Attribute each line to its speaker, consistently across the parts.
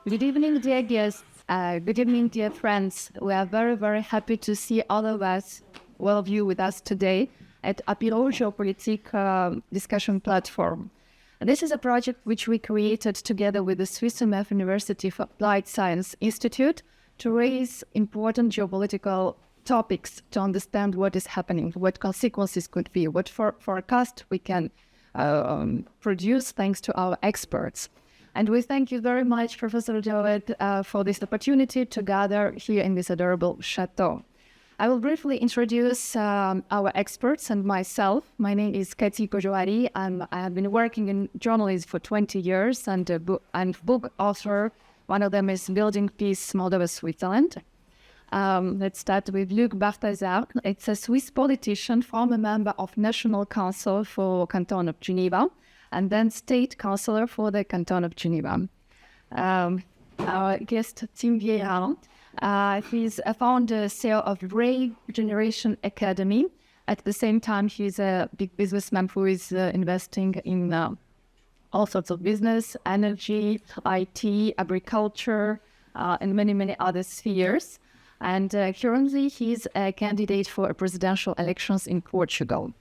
Speaker 1: Good evening, dear guests. Good evening, dear friends. We are very, very happy to see all of us, all of you with us today at Apéro Géopolitique discussion platform. This is a project which we created together with the Swiss MEF University for Applied Science Institute to raise important geopolitical topics to understand what is happening, what consequences could be, what forecast we can produce thanks to our experts. And we thank you very much, Professor Jawed, for this opportunity to gather here in this adorable chateau. I will briefly introduce our experts and myself. My name is Kati Kojouari. I have been working in journalism for 20 years and book author. One of them is Building Peace, Moldova, Switzerland. Let's start with Luc Barthazar. It's a Swiss politician, former member of National Council for Canton of Geneva, and then State Councillor for the Canton of Geneva. Our guest, Tim Vieira. He's a founder, CEO of Ray Generation Academy. At the same time, he's a big businessman who is investing in all sorts of business, energy, IT, agriculture, and many, many other spheres. And currently, he's a candidate for presidential elections in Portugal.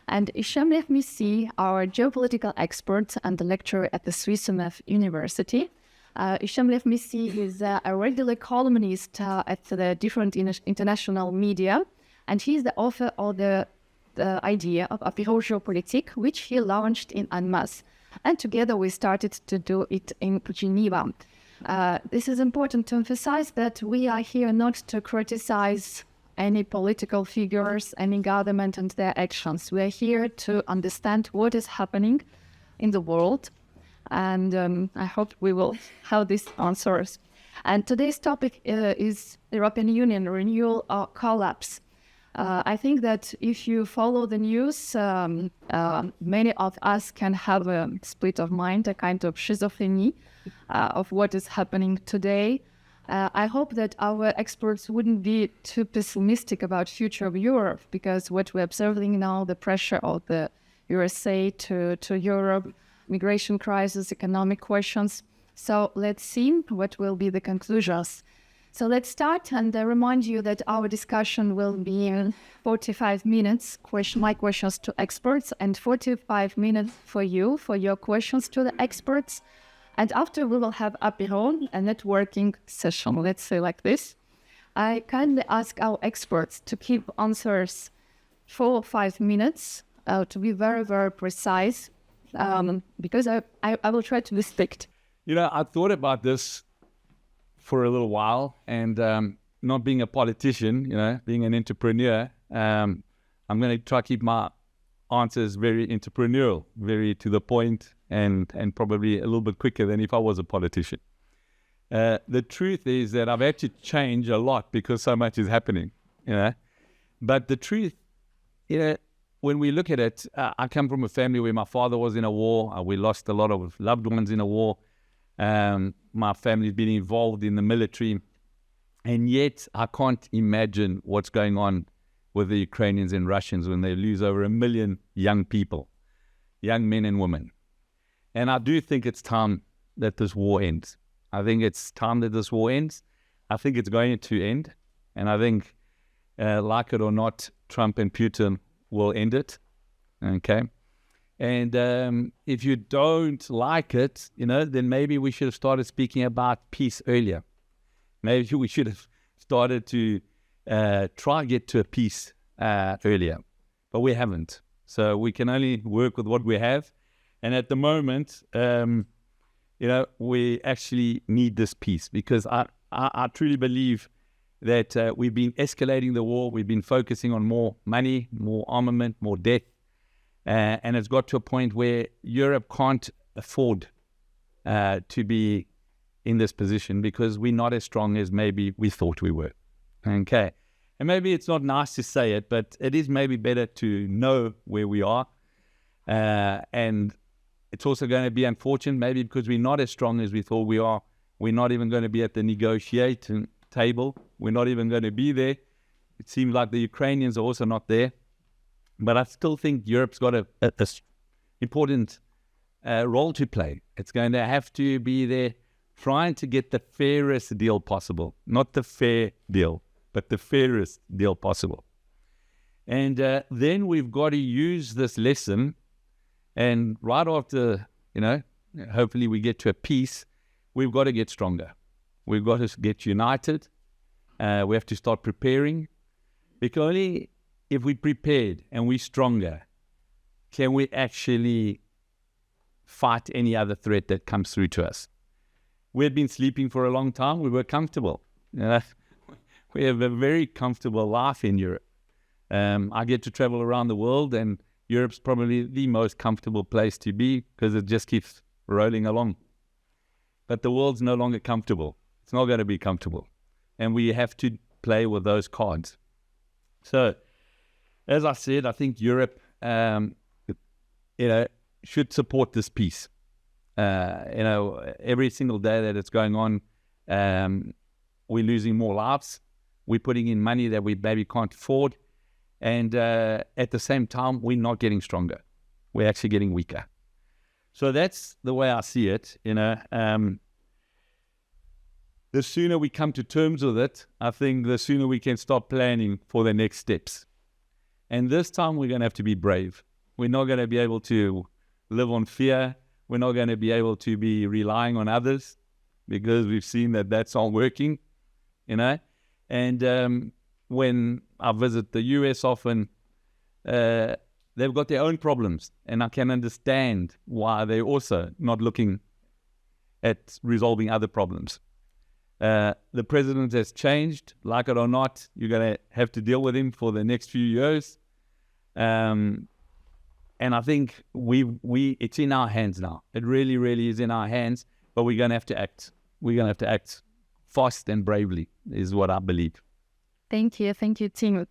Speaker 1: And Hicham Lermissi, our geopolitical expert and lecturer at the Swiss MEF University. Hicham Lermissi is a regular columnist at the different international media, and he's the author of the idea of Apéro Géopolitique, which he launched in Annemasse. And together we started to do it in Geneva. This is important to emphasize that we are here not to criticize any political figures, any government and their actions. We are here to understand what is happening in the world, and I hope we will have these answers. And today's topic is European Union renewal or collapse. I think that if you follow the news, many of us can have a split of mind, a kind of schizophrenia of what is happening today. I hope that our experts wouldn't be too pessimistic about future of Europe, because what we're observing now, the pressure of the USA to Europe, migration crisis, economic questions. So let's see what will be the conclusions. So let's start, and I remind you that our discussion will be in 45 minutes, my questions to experts, and 45 minutes for you, for your questions to the experts. And after we will have apéro, a networking session, let's say like this. I kindly ask our experts to keep answers 4 or 5 minutes, to be very, very precise, because I will try to be strict.
Speaker 2: You know, I thought about this for a little while, and not being a politician, you know, being an entrepreneur, I'm going to try to keep my answers very entrepreneurial, very to the point, and probably a little bit quicker than if I was a politician. The truth is that I've had to change a lot because so much is happening, you know. But the truth, you know, when we look at it, I come from a family where my father was in a war. We lost a lot of loved ones in a war. My family's been involved in the military. And yet I can't imagine what's going on with the Ukrainians and Russians when they lose over 1 million young people, young men and women. And I do think it's time that this war ends. I think it's time that this war ends. I think it's going to end. And I think, like it or not, Trump and Putin will end it. Okay? And if you don't like it, you know, then maybe we should have started speaking about peace earlier. Maybe we should have started to try and get to a peace earlier. But we haven't. So we can only work with what we have. And at the moment, you know, we actually need this peace, because I truly believe that we've been escalating the war. We've been focusing on more money, more armament, more death. And it's got to a point where Europe can't afford to be in this position, because we're not as strong as maybe we thought we were. Okay. And maybe it's not nice to say it, but it is maybe better to know where we are. And it's also going to be unfortunate, maybe because we're not as strong as we thought we are. We're not even going to be at the negotiating table. We're not even going to be there. It seems like the Ukrainians are also not there. But I still think Europe's got a important role to play. It's going to have to be there trying to get the fairest deal possible. Not the fair deal, but the fairest deal possible. And then we've got to use this lesson, and right after, hopefully we get to a peace, we've got to get stronger. We've got to get united. We have to start preparing, because only if we're prepared and we're stronger can we actually fight any other threat that comes through to us. We had been sleeping for a long time. We were comfortable. We have a very comfortable life in Europe. I get to travel around the world, and Europe's probably the most comfortable place to be because it just keeps rolling along. But the world's no longer comfortable. It's not going to be comfortable. And we have to play with those cards. So, as I said, I think Europe, should support this peace. Every single day that it's going on, we're losing more lives. We're putting in money that we maybe can't afford. And at the same time, we're not getting stronger. We're actually getting weaker. So that's the way I see it. The sooner we come to terms with it, I think the sooner we can start planning for the next steps. And this time we're going to have to be brave. We're not going to be able to live on fear. We're not going to be able to be relying on others, because we've seen that that's not working, And when I visit the US often, they've got their own problems, and I can understand why they're also not looking at resolving other problems. The president has changed, like it or not. You're going to have to deal with him for the next few years. And I think it's in our hands now. It really, really is in our hands, but we're going to have to act. We're going to have to act fast and bravely, is what I believe.
Speaker 1: Thank you, Tim.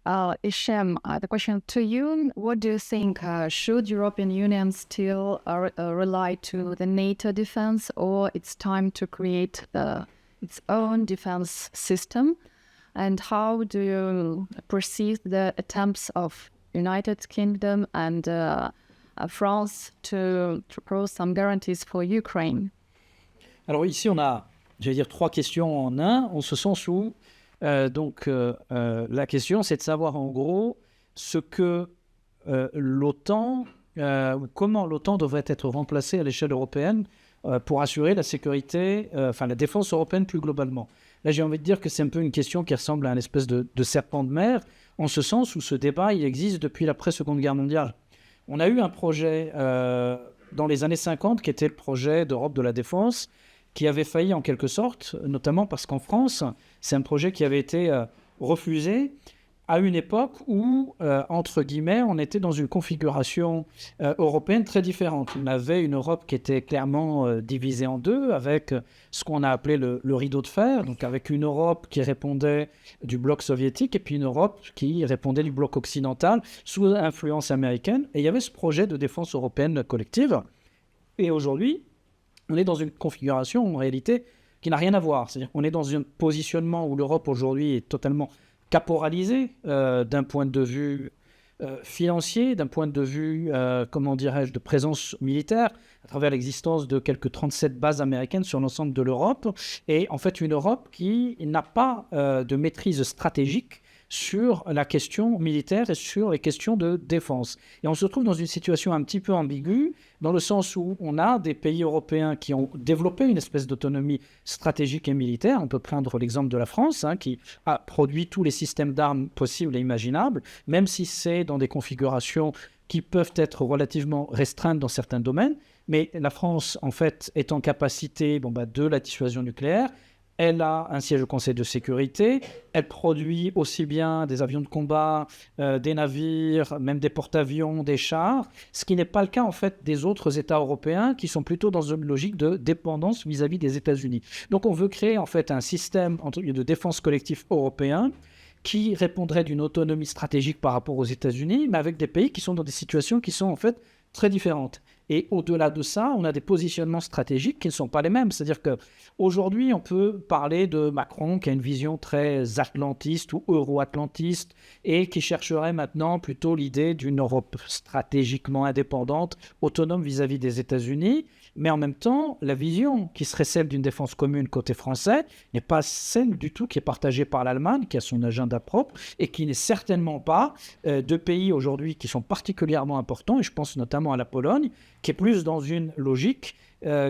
Speaker 1: Hichem, the question to you: what do you think? Should European Union still rely to the NATO defense, or it's time to create its own defense system? And how do you perceive the attempts of United Kingdom and France to propose some guarantees for Ukraine?
Speaker 3: Alors ici, on a, trois questions en un, en ce sens où la question, c'est de savoir en gros ce que l'OTAN, comment l'OTAN devrait être remplacée à l'échelle européenne pour assurer la sécurité, la défense européenne plus globalement. Là, j'ai envie de dire que c'est un peu une question qui ressemble à une espèce de serpent de mer, en ce sens où ce débat, il existe depuis l'après-Seconde Guerre mondiale. On a eu un projet dans les années 50 qui était le projet d'Europe de la défense, qui avait failli en quelque sorte, notamment parce qu'en France, c'est un projet qui avait été refusé à une époque où, entre guillemets, on était dans une configuration européenne très différente. On avait une Europe qui était clairement divisée en deux, avec ce qu'on a appelé le rideau de fer, donc avec une Europe qui répondait du bloc soviétique et puis une Europe qui répondait du bloc occidental sous influence américaine. Et il y avait ce projet de défense européenne collective. Et aujourd'hui, on est dans une configuration, en réalité, qui n'a rien à voir. C'est-à-dire qu'on est dans un positionnement où l'Europe, aujourd'hui, est totalement caporalisée d'un point de vue financier, d'un point de vue, de présence militaire, à travers l'existence de quelques 37 bases américaines sur l'ensemble de l'Europe, et en fait une Europe qui n'a pas de maîtrise stratégique sur la question militaire et sur les questions de défense. Et on se trouve dans une situation un petit peu ambiguë, dans le sens où on a des pays européens qui ont développé une espèce d'autonomie stratégique et militaire. On peut prendre l'exemple de la France, qui a produit tous les systèmes d'armes possibles et imaginables, même si c'est dans des configurations qui peuvent être relativement restreintes dans certains domaines. Mais la France, en fait, est en capacité de la dissuasion nucléaire. Elle a un siège au Conseil de sécurité, elle produit aussi bien des avions de combat, des navires, même des porte-avions, des chars, ce qui n'est pas le cas en fait des autres États européens qui sont plutôt dans une logique de dépendance vis-à-vis des États-Unis. Donc on veut créer en fait un système de défense collective européen qui répondrait d'une autonomie stratégique par rapport aux États-Unis, mais avec des pays qui sont dans des situations qui sont en fait très différentes. Et au-delà de ça, on a des positionnements stratégiques qui ne sont pas les mêmes. C'est-à-dire qu'aujourd'hui, on peut parler de Macron qui a une vision très atlantiste ou euro-atlantiste et qui chercherait maintenant plutôt l'idée d'une Europe stratégiquement indépendante, autonome vis-à-vis des États-Unis. Mais en même temps, la vision qui serait celle d'une défense commune côté français n'est pas celle du tout qui est partagée par l'Allemagne, qui a son agenda propre, et qui n'est certainement pas de pays aujourd'hui qui sont particulièrement importants, et je pense notamment à la Pologne, qui est plus dans une logique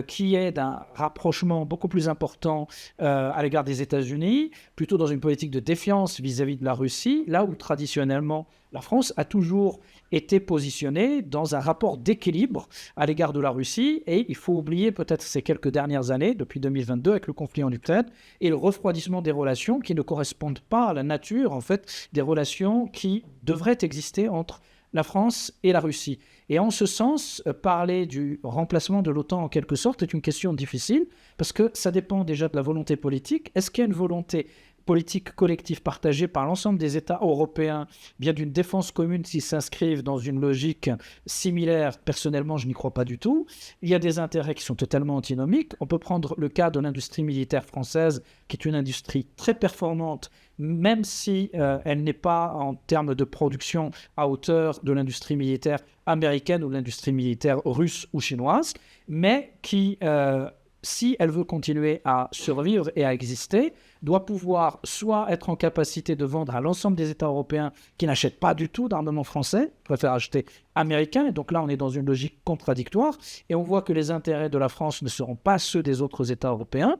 Speaker 3: qui est d'un rapprochement beaucoup plus important à l'égard des États-Unis, plutôt dans une politique de défiance vis-à-vis de la Russie, là où traditionnellement la France a toujours été positionnée dans un rapport d'équilibre à l'égard de la Russie. Et il faut oublier peut-être ces quelques dernières années, depuis 2022 avec le conflit en Ukraine, et le refroidissement des relations qui ne correspondent pas à la nature en fait des relations qui devraient exister entre la France et la Russie. Et en ce sens, parler du remplacement de l'OTAN en quelque sorte est une question difficile parce que ça dépend déjà de la volonté politique. Est-ce qu'il y a une volonté politique collective partagée par l'ensemble des États européens, bien d'une défense commune qui s'inscrivent dans une logique similaire? Personnellement, je n'y crois pas du tout. Il y a des intérêts qui sont totalement antinomiques. On peut prendre le cas de l'industrie militaire française, qui est une industrie très performante, même si elle n'est pas en termes de production à hauteur de l'industrie militaire américaine ou de l'industrie militaire russe ou chinoise, mais qui, si elle veut continuer à survivre et à exister, doit pouvoir soit être en capacité de vendre à l'ensemble des États européens qui n'achètent pas du tout d'armement français, préfèrent acheter américain, et donc là on est dans une logique contradictoire, et on voit que les intérêts de la France ne seront pas ceux des autres États européens.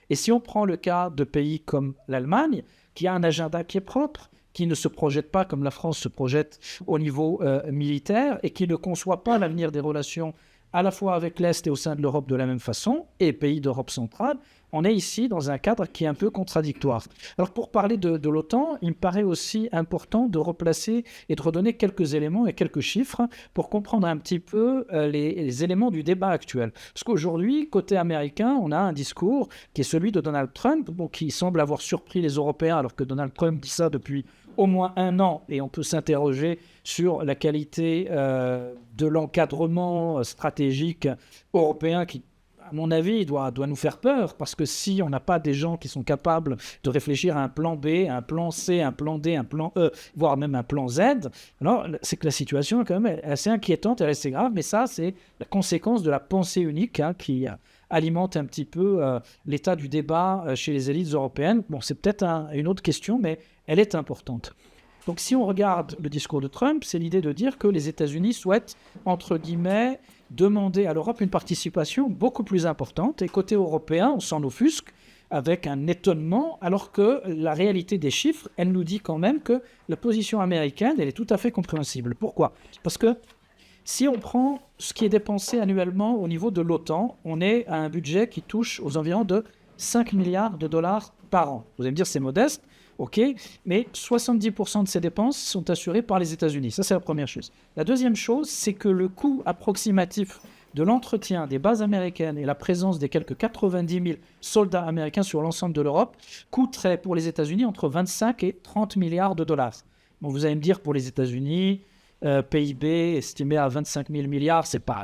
Speaker 3: Et si on prend le cas de pays comme l'Allemagne, qui a un agenda qui est propre, qui ne se projette pas comme la France se projette au niveau militaire, et qui ne conçoit pas l'avenir des relations à la fois avec l'Est et au sein de l'Europe de la même façon, et pays d'Europe centrale, on est ici dans un cadre qui est un peu contradictoire. Alors pour parler de l'OTAN, il me paraît aussi important de replacer et de redonner quelques éléments et quelques chiffres pour comprendre un petit peu les éléments du débat actuel. Parce qu'aujourd'hui, côté américain, on a un discours qui est celui de Donald Trump, qui semble avoir surpris les Européens, alors que Donald Trump dit ça depuis au moins un an, et on peut s'interroger sur la qualité de l'encadrement stratégique européen qui, à mon avis, doit nous faire peur, parce que si on n'a pas des gens qui sont capables de réfléchir à un plan B, un plan C, un plan D, un plan E, voire même un plan Z, alors c'est que la situation est quand même assez inquiétante et assez grave, mais ça, c'est la conséquence de la pensée unique qui alimente un petit peu l'état du débat chez les élites européennes. Bon, c'est peut-être une autre question, mais elle est importante. Donc si on regarde le discours de Trump, c'est l'idée de dire que les États-Unis souhaitent, entre guillemets, demander à l'Europe une participation beaucoup plus importante. Et côté européen, on s'en offusque avec un étonnement, alors que la réalité des chiffres, elle nous dit quand même que la position américaine, elle est tout à fait compréhensible. Pourquoi ? Parce que si on prend ce qui est dépensé annuellement au niveau de l'OTAN, on est à un budget qui touche aux environs de 5 milliards de dollars par an. Vous allez me dire, c'est modeste. Ok, mais 70% de ces dépenses sont assurées par les États-Unis. Ça, c'est la première chose. La deuxième chose, c'est que le coût approximatif de l'entretien des bases américaines et la présence des quelques 90 000 soldats américains sur l'ensemble de l'Europe coûterait pour les États-Unis entre 25 et 30 milliards de dollars. Bon, vous allez me dire, pour les États-Unis, PIB estimé à 25 000 milliards, c'est pas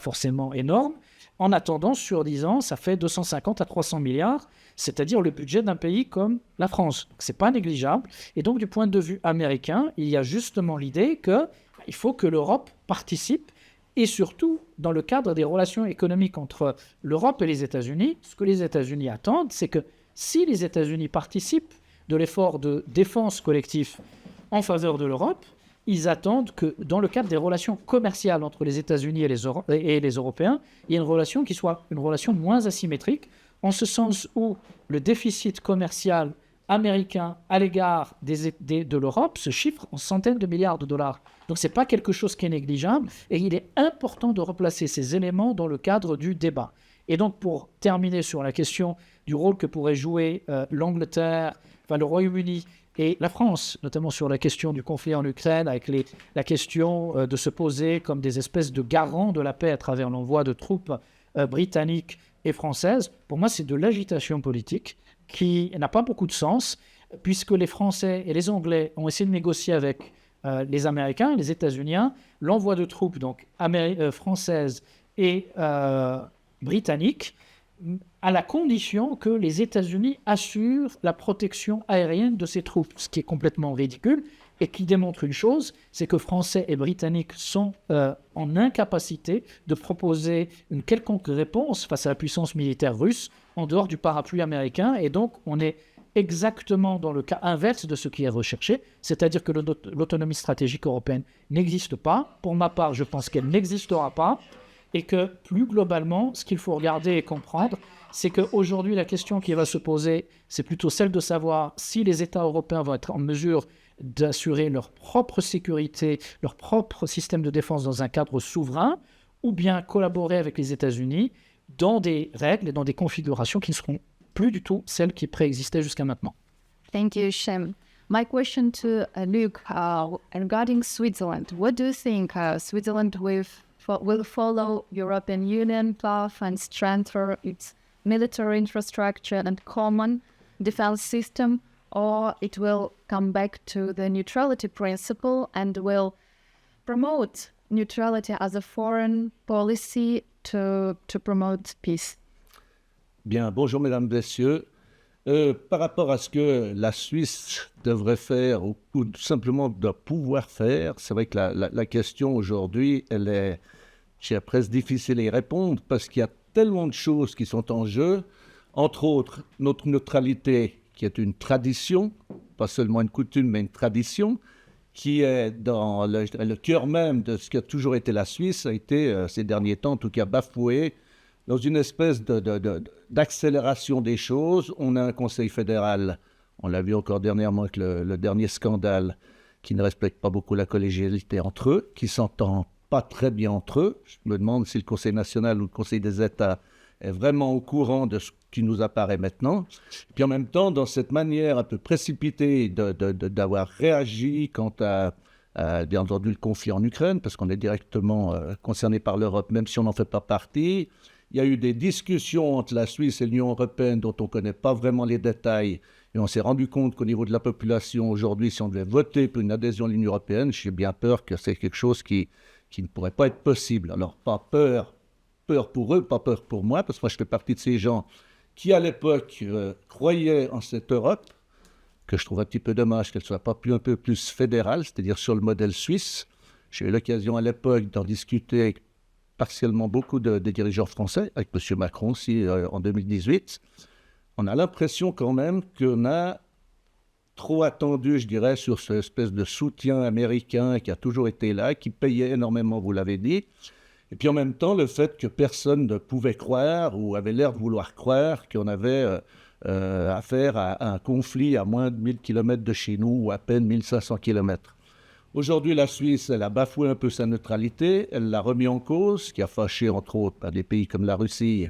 Speaker 3: forcément énorme. En attendant, sur 10 ans, ça fait 250 à 300 milliards, c'est-à-dire le budget d'un pays comme la France. Ce n'est pas négligeable. Et donc, du point de vue américain, il y a justement l'idée qu'il faut que l'Europe participe, et surtout dans le cadre des relations économiques entre l'Europe et les États-Unis. Ce que les États-Unis attendent, c'est que si les États-Unis participent de l'effort de défense collectif en faveur de l'Europe, ils attendent que, dans le cadre des relations commerciales entre les États-Unis et les Européens, il y ait une relation qui soit une relation moins asymétrique, en ce sens où le déficit commercial américain à l'égard de l'Europe se chiffre en centaines de milliards de dollars. Donc ce n'est pas quelque chose qui est négligeable, et il est important de replacer ces éléments dans le cadre du débat. Et donc, pour terminer sur la question du rôle que pourrait jouer l'Angleterre, le Royaume-Uni et la France, notamment sur la question du conflit en Ukraine, avec la question de se poser comme des espèces de garants de la paix à travers l'envoi de troupes britanniques et françaises, pour moi, c'est de l'agitation politique qui n'a pas beaucoup de sens, puisque les Français et les Anglais ont essayé de négocier avec les Américains, les États-Unis, l'envoi de troupes donc françaises et britanniques, à la condition que les États-Unis assurent la protection aérienne de ces troupes, ce qui est complètement ridicule et qui démontre une chose, c'est que Français et Britanniques sont en incapacité de proposer une quelconque réponse face à la puissance militaire russe en dehors du parapluie américain, et donc on est exactement dans le cas inverse de ce qui est recherché, c'est-à-dire que l'autonomie stratégique européenne n'existe pas. Pour ma part, je pense qu'elle n'existera pas, et que plus globalement, ce qu'il faut regarder et comprendre, c'est qu'aujourd'hui, la question qui va se poser, c'est plutôt celle de savoir si les États européens vont être en mesure d'assurer leur propre sécurité, leur propre système de défense dans un cadre souverain, ou bien collaborer avec les États-Unis dans des règles et dans des configurations qui ne seront plus du tout celles qui préexistaient jusqu'à maintenant.
Speaker 1: Thank you, Shem. My question to Luc regarding Switzerland. What do you think Switzerland will follow European Union path and strengthen its military infrastructure and common defense system, or it will come back to the neutrality principle and will promote neutrality as a foreign policy to promote peace?
Speaker 4: Bien, bonjour mesdames, messieurs. Par rapport à ce que la Suisse devrait faire ou tout simplement doit pouvoir faire, c'est vrai que la question aujourd'hui, elle est, j'ai presque difficile à y répondre parce qu'il y a tellement de choses qui sont en jeu, entre autres notre neutralité qui est une tradition, pas seulement une coutume mais une tradition, qui est dans le cœur même de ce qui a toujours été la Suisse, a été ces derniers temps en tout cas bafouée, dans une espèce d'accélération des choses. On a un Conseil fédéral, on l'a vu encore dernièrement avec le dernier scandale, qui ne respecte pas beaucoup la collégialité entre eux, qui ne s'entend pas très bien entre eux. Je me demande si le Conseil national ou le Conseil des États est vraiment au courant de ce qui nous apparaît maintenant. Puis en même temps, dans cette manière un peu précipitée d'avoir réagi quant à bien entendu le conflit en Ukraine, parce qu'on est directement concerné par l'Europe, même si on n'en fait pas partie. Il y a eu des discussions entre la Suisse et l'Union européenne dont on ne connaît pas vraiment les détails. Et on s'est rendu compte qu'au niveau de la population, aujourd'hui, si on devait voter pour une adhésion à l'Union européenne, j'ai bien peur que c'est quelque chose qui ne pourrait pas être possible. Alors, pas peur pour eux, pas peur pour moi, parce que moi, je fais partie de ces gens qui, à l'époque, croyaient en cette Europe, que je trouve un petit peu dommage qu'elle ne soit pas un peu plus fédérale, c'est-à-dire sur le modèle suisse. J'ai eu l'occasion à l'époque d'en discuter avec partiellement beaucoup de dirigeants français, avec M. Macron aussi en 2018. On a l'impression quand même qu'on a trop attendu, je dirais, sur cette espèce de soutien américain qui a toujours été là, qui payait énormément, vous l'avez dit. Et puis en même temps, le fait que personne ne pouvait croire ou avait l'air de vouloir croire qu'on avait affaire à un conflit à moins de 1000 km de chez nous ou à peine 1500 km. Aujourd'hui, la Suisse, elle a bafoué un peu sa neutralité, elle l'a remis en cause, ce qui a fâché entre autres par des pays comme la Russie,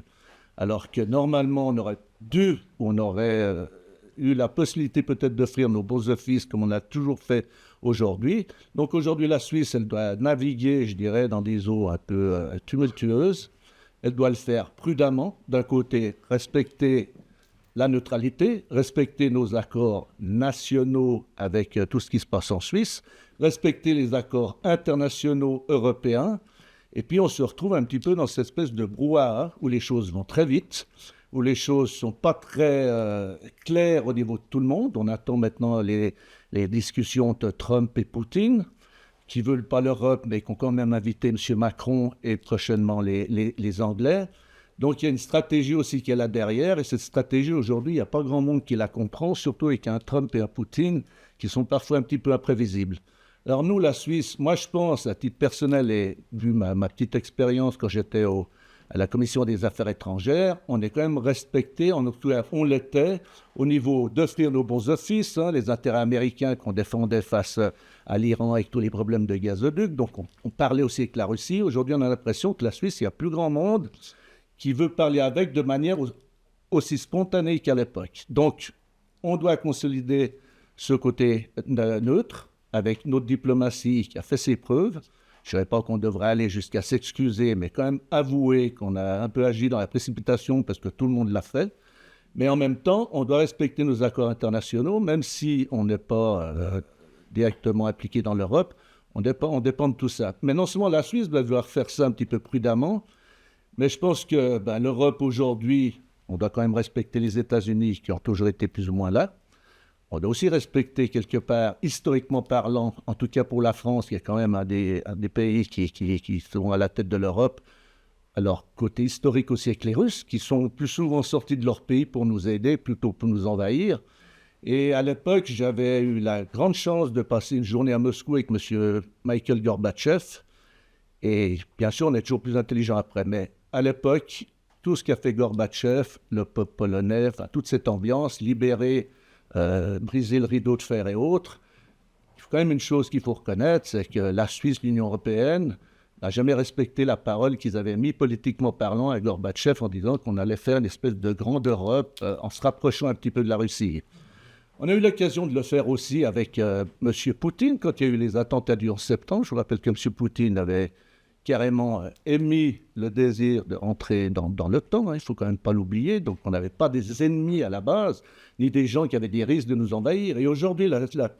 Speaker 4: alors que normalement on aurait dû, ou on aurait eu la possibilité peut-être d'offrir nos beaux offices comme on a toujours fait aujourd'hui. Donc aujourd'hui, la Suisse, elle doit naviguer, je dirais, dans des eaux un peu tumultueuses. Elle doit le faire prudemment, d'un côté respecter la neutralité, respecter nos accords nationaux avec tout ce qui se passe en Suisse, respecter les accords internationaux européens, et puis on se retrouve un petit peu dans cette espèce de brouhaha où les choses vont très vite, où les choses ne sont pas très claires au niveau de tout le monde. On attend maintenant les discussions entre Trump et Poutine, qui ne veulent pas l'Europe, mais qui ont quand même invité M. Macron et prochainement les Anglais. Donc il y a une stratégie aussi qui est là derrière, et cette stratégie aujourd'hui, il n'y a pas grand monde qui la comprend, surtout avec un Trump et un Poutine qui sont parfois un petit peu imprévisibles. Alors nous, la Suisse, moi je pense, à titre personnel et vu ma petite expérience quand j'étais à la Commission des Affaires étrangères, on est quand même respecté, on l'était au niveau d'offrir nos bons offices, les intérêts américains qu'on défendait face à l'Iran avec tous les problèmes de gazoduc. Donc on parlait aussi avec la Russie. Aujourd'hui, on a l'impression que la Suisse, il y a plus grand monde qui veut parler avec de manière aussi spontanée qu'à l'époque. Donc, on doit consolider ce côté neutre avec notre diplomatie qui a fait ses preuves. Je ne dirais pas qu'on devrait aller jusqu'à s'excuser, mais quand même avouer qu'on a un peu agi dans la précipitation parce que tout le monde l'a fait. Mais en même temps, on doit respecter nos accords internationaux, même si on n'est pas directement impliqués dans l'Europe, on dépend de tout ça. Mais non seulement la Suisse va devoir faire ça un petit peu prudemment, mais je pense que l'Europe aujourd'hui, on doit quand même respecter les États-Unis qui ont toujours été plus ou moins là. On doit aussi respecter quelque part, historiquement parlant, en tout cas pour la France, qui est quand même un des pays qui sont à la tête de l'Europe. Alors, côté historique aussi avec les Russes, qui sont plus souvent sortis de leur pays pour nous aider, plutôt pour nous envahir. Et à l'époque, j'avais eu la grande chance de passer une journée à Moscou avec M. Michael Gorbatchev. Et bien sûr, on est toujours plus intelligent après. Mais à l'époque, tout ce qu'a fait Gorbatchev, le peuple polonais, enfin, toute cette ambiance, libérer, briser le rideau de fer et autres, il faut quand même une chose qu'il faut reconnaître, c'est que la Suisse, l'Union européenne, n'a jamais respecté la parole qu'ils avaient mise politiquement parlant à Gorbatchev en disant qu'on allait faire une espèce de grande Europe en se rapprochant un petit peu de la Russie. On a eu l'occasion de le faire aussi avec M. Poutine quand il y a eu les attentats du 11 septembre. Je vous rappelle que M. Poutine avait carrément émis le désir d'entrer dans l'OTAN, il ne faut quand même pas l'oublier. Donc on n'avait pas des ennemis à la base, ni des gens qui avaient des risques de nous envahir. Et aujourd'hui,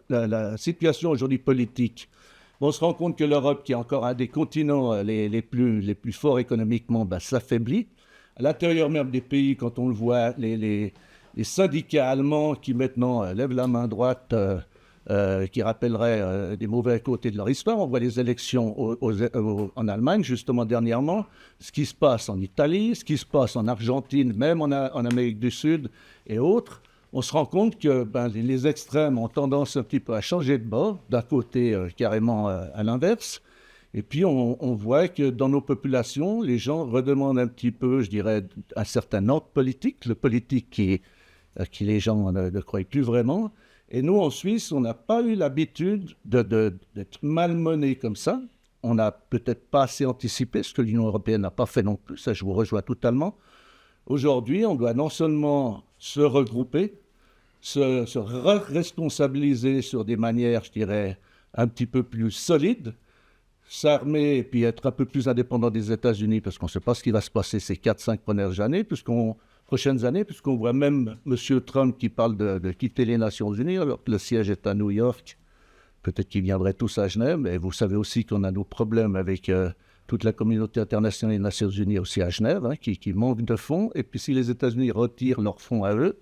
Speaker 4: la situation aujourd'hui politique, on se rend compte que l'Europe, qui est encore un des continents les plus forts économiquement, s'affaiblit. À l'intérieur même des pays, quand on le voit, les syndicats allemands qui maintenant lèvent la main droite, qui rappelleraient des mauvais côtés de leur histoire. On voit les élections en Allemagne, justement dernièrement, ce qui se passe en Italie, ce qui se passe en Argentine, même en Amérique du Sud et autres. On se rend compte que les extrêmes ont tendance un petit peu à changer de bord, d'un côté carrément à l'inverse. Et puis on voit que dans nos populations, les gens redemandent un petit peu, je dirais, un certain ordre politique, le politique qui les gens ne croient plus vraiment. Et nous, en Suisse, on n'a pas eu l'habitude d'être malmenés comme ça. On n'a peut-être pas assez anticipé, ce que l'Union européenne n'a pas fait non plus, ça je vous rejoins totalement. Aujourd'hui, on doit non seulement se regrouper, se responsabiliser sur des manières, je dirais, un petit peu plus solides, s'armer et puis être un peu plus indépendant des États-Unis, parce qu'on ne sait pas ce qui va se passer ces 4-5 prochaines années, puisqu'on voit même M. Trump qui parle de quitter les Nations Unies, alors que le siège est à New York. Peut-être qu'ils viendraient tous à Genève, mais vous savez aussi qu'on a nos problèmes avec toute la communauté internationale et les Nations Unies aussi à Genève, qui manquent de fonds. Et puis si les États-Unis retirent leurs fonds à eux,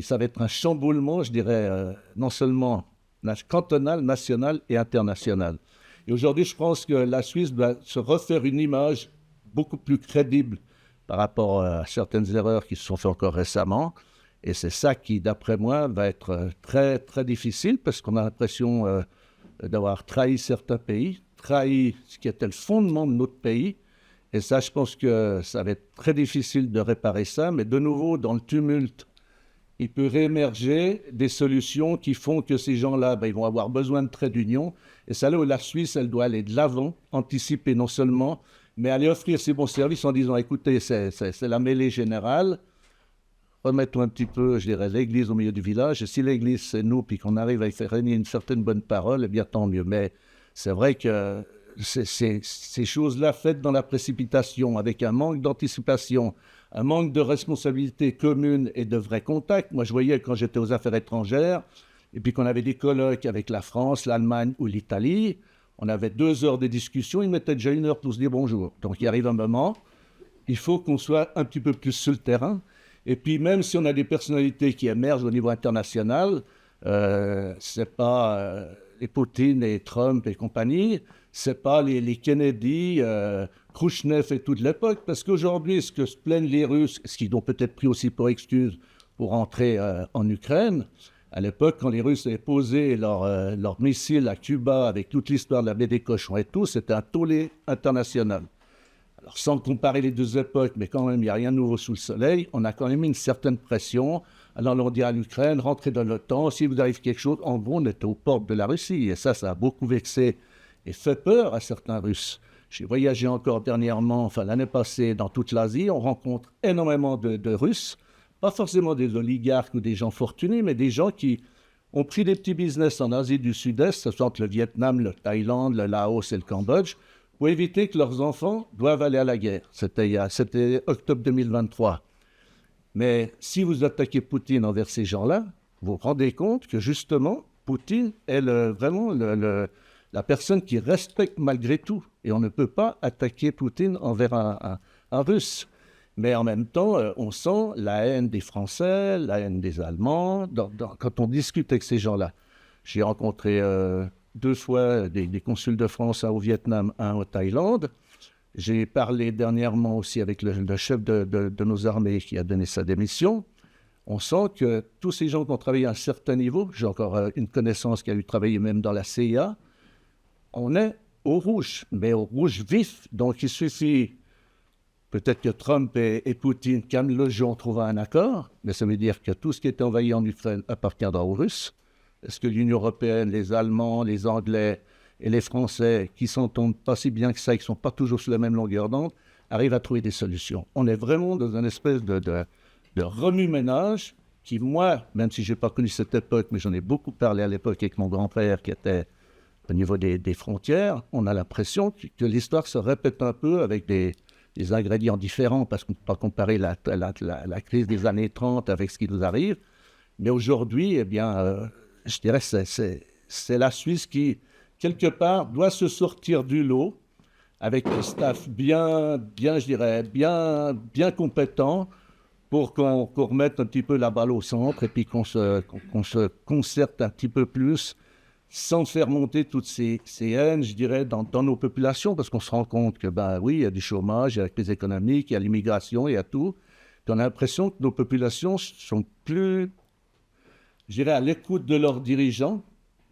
Speaker 4: ça va être un chamboulement, je dirais, non seulement cantonal, national et international. Et aujourd'hui, je pense que la Suisse doit se refaire une image beaucoup plus crédible par rapport à certaines erreurs qui se sont faites encore récemment. Et c'est ça qui, d'après moi, va être très, très difficile parce qu'on a l'impression d'avoir trahi certains pays, trahi ce qui était le fondement de notre pays. Et ça, je pense que ça va être très difficile de réparer ça. Mais de nouveau, dans le tumulte, il peut réémerger des solutions qui font que ces gens-là, ils vont avoir besoin de traits d'union. Et c'est là où la Suisse, elle doit aller de l'avant, anticiper non seulement, mais aller offrir ses bons services en disant, écoutez, c'est la mêlée générale, remettons un petit peu, je dirais, l'église au milieu du village. Et si l'église, c'est nous, puis qu'on arrive à y faire régner une certaine bonne parole, eh bien, tant mieux. Mais c'est vrai que ces choses-là faites dans la précipitation, avec un manque d'anticipation, un manque de responsabilité commune et de vrais contacts. Moi, je voyais quand j'étais aux affaires étrangères, et puis qu'on avait des colloques avec la France, l'Allemagne ou l'Italie, on avait 2 heures de discussion, ils mettaient déjà 1 heure pour se dire bonjour. Donc, il arrive un moment, il faut qu'on soit un petit peu plus sur le terrain. Et puis, même si on a des personnalités qui émergent au niveau international, c'est pas les Poutine et Trump et compagnie, c'est pas les Kennedy, Khrouchtchev et toute l'époque, parce qu'aujourd'hui, ce que se plaignent les Russes, ce qu'ils ont peut-être pris aussi pour excuse pour entrer en Ukraine, à l'époque, quand les Russes avaient posé leurs missiles à Cuba avec toute l'histoire de la baie des Cochons et tout, c'était un tollé international. Alors, sans comparer les 2 époques, mais quand même, il n'y a rien de nouveau sous le soleil, on a quand même une certaine pression. Alors, on dit à l'Ukraine, rentrez dans l'OTAN, si vous arrive quelque chose, en gros, on est aux portes de la Russie. Et ça a beaucoup vexé et fait peur à certains Russes. J'ai voyagé encore dernièrement, l'année passée, dans toute l'Asie. On rencontre énormément de Russes, pas forcément des oligarques ou des gens fortunés, mais des gens qui ont pris des petits business en Asie du Sud-Est, ce sont le Vietnam, le Thaïlande, le Laos et le Cambodge, pour éviter que leurs enfants doivent aller à la guerre. C'était octobre 2023. Mais si vous attaquez Poutine envers ces gens-là, vous vous rendez compte que justement, Poutine est vraiment la personne qui respecte malgré tout. Et on ne peut pas attaquer Poutine envers un Russe. Mais en même temps, on sent la haine des Français, la haine des Allemands. Quand on discute avec ces gens-là, j'ai rencontré 2 fois des consuls de France, un au Vietnam, un au Thaïlande. J'ai parlé dernièrement aussi avec le chef de nos armées qui a donné sa démission. On sent que tous ces gens qui ont travaillé à un certain niveau, j'ai encore une connaissance qui a eu travaillé même dans la CIA, on est au rouge, mais au rouge vif. Donc il suffit peut-être que Trump et Poutine calment le jeu en trouvant un accord, mais ça veut dire que tout ce qui est envahi en Ukraine appartiendra aux Russes. Est-ce que l'Union européenne, les Allemands, les Anglais et les Français, qui s'entendent pas si bien que ça, qui ne sont pas toujours sur la même longueur d'onde, arrivent à trouver des solutions? On est vraiment dans une espèce de remue-ménage qui, moi, même si je n'ai pas connu cette époque, mais j'en ai beaucoup parlé à l'époque avec mon grand-père qui était au niveau des frontières, on a l'impression que l'histoire se répète un peu avec des ingrédients différents, parce qu'on ne peut pas comparer la crise des années 30 avec ce qui nous arrive. Mais aujourd'hui, eh bien, je dirais que c'est la Suisse qui, quelque part, doit se sortir du lot avec un staff bien compétent pour qu'on remette un petit peu la balle au centre et puis qu'on se concerte un petit peu plus sans faire monter toutes ces haines, je dirais, dans nos populations, parce qu'on se rend compte que, ben oui, il y a du chômage, il y a la crise économique, il y a l'immigration, il y a tout. Puis on a l'impression que nos populations sont plus, je dirais, à l'écoute de leurs dirigeants.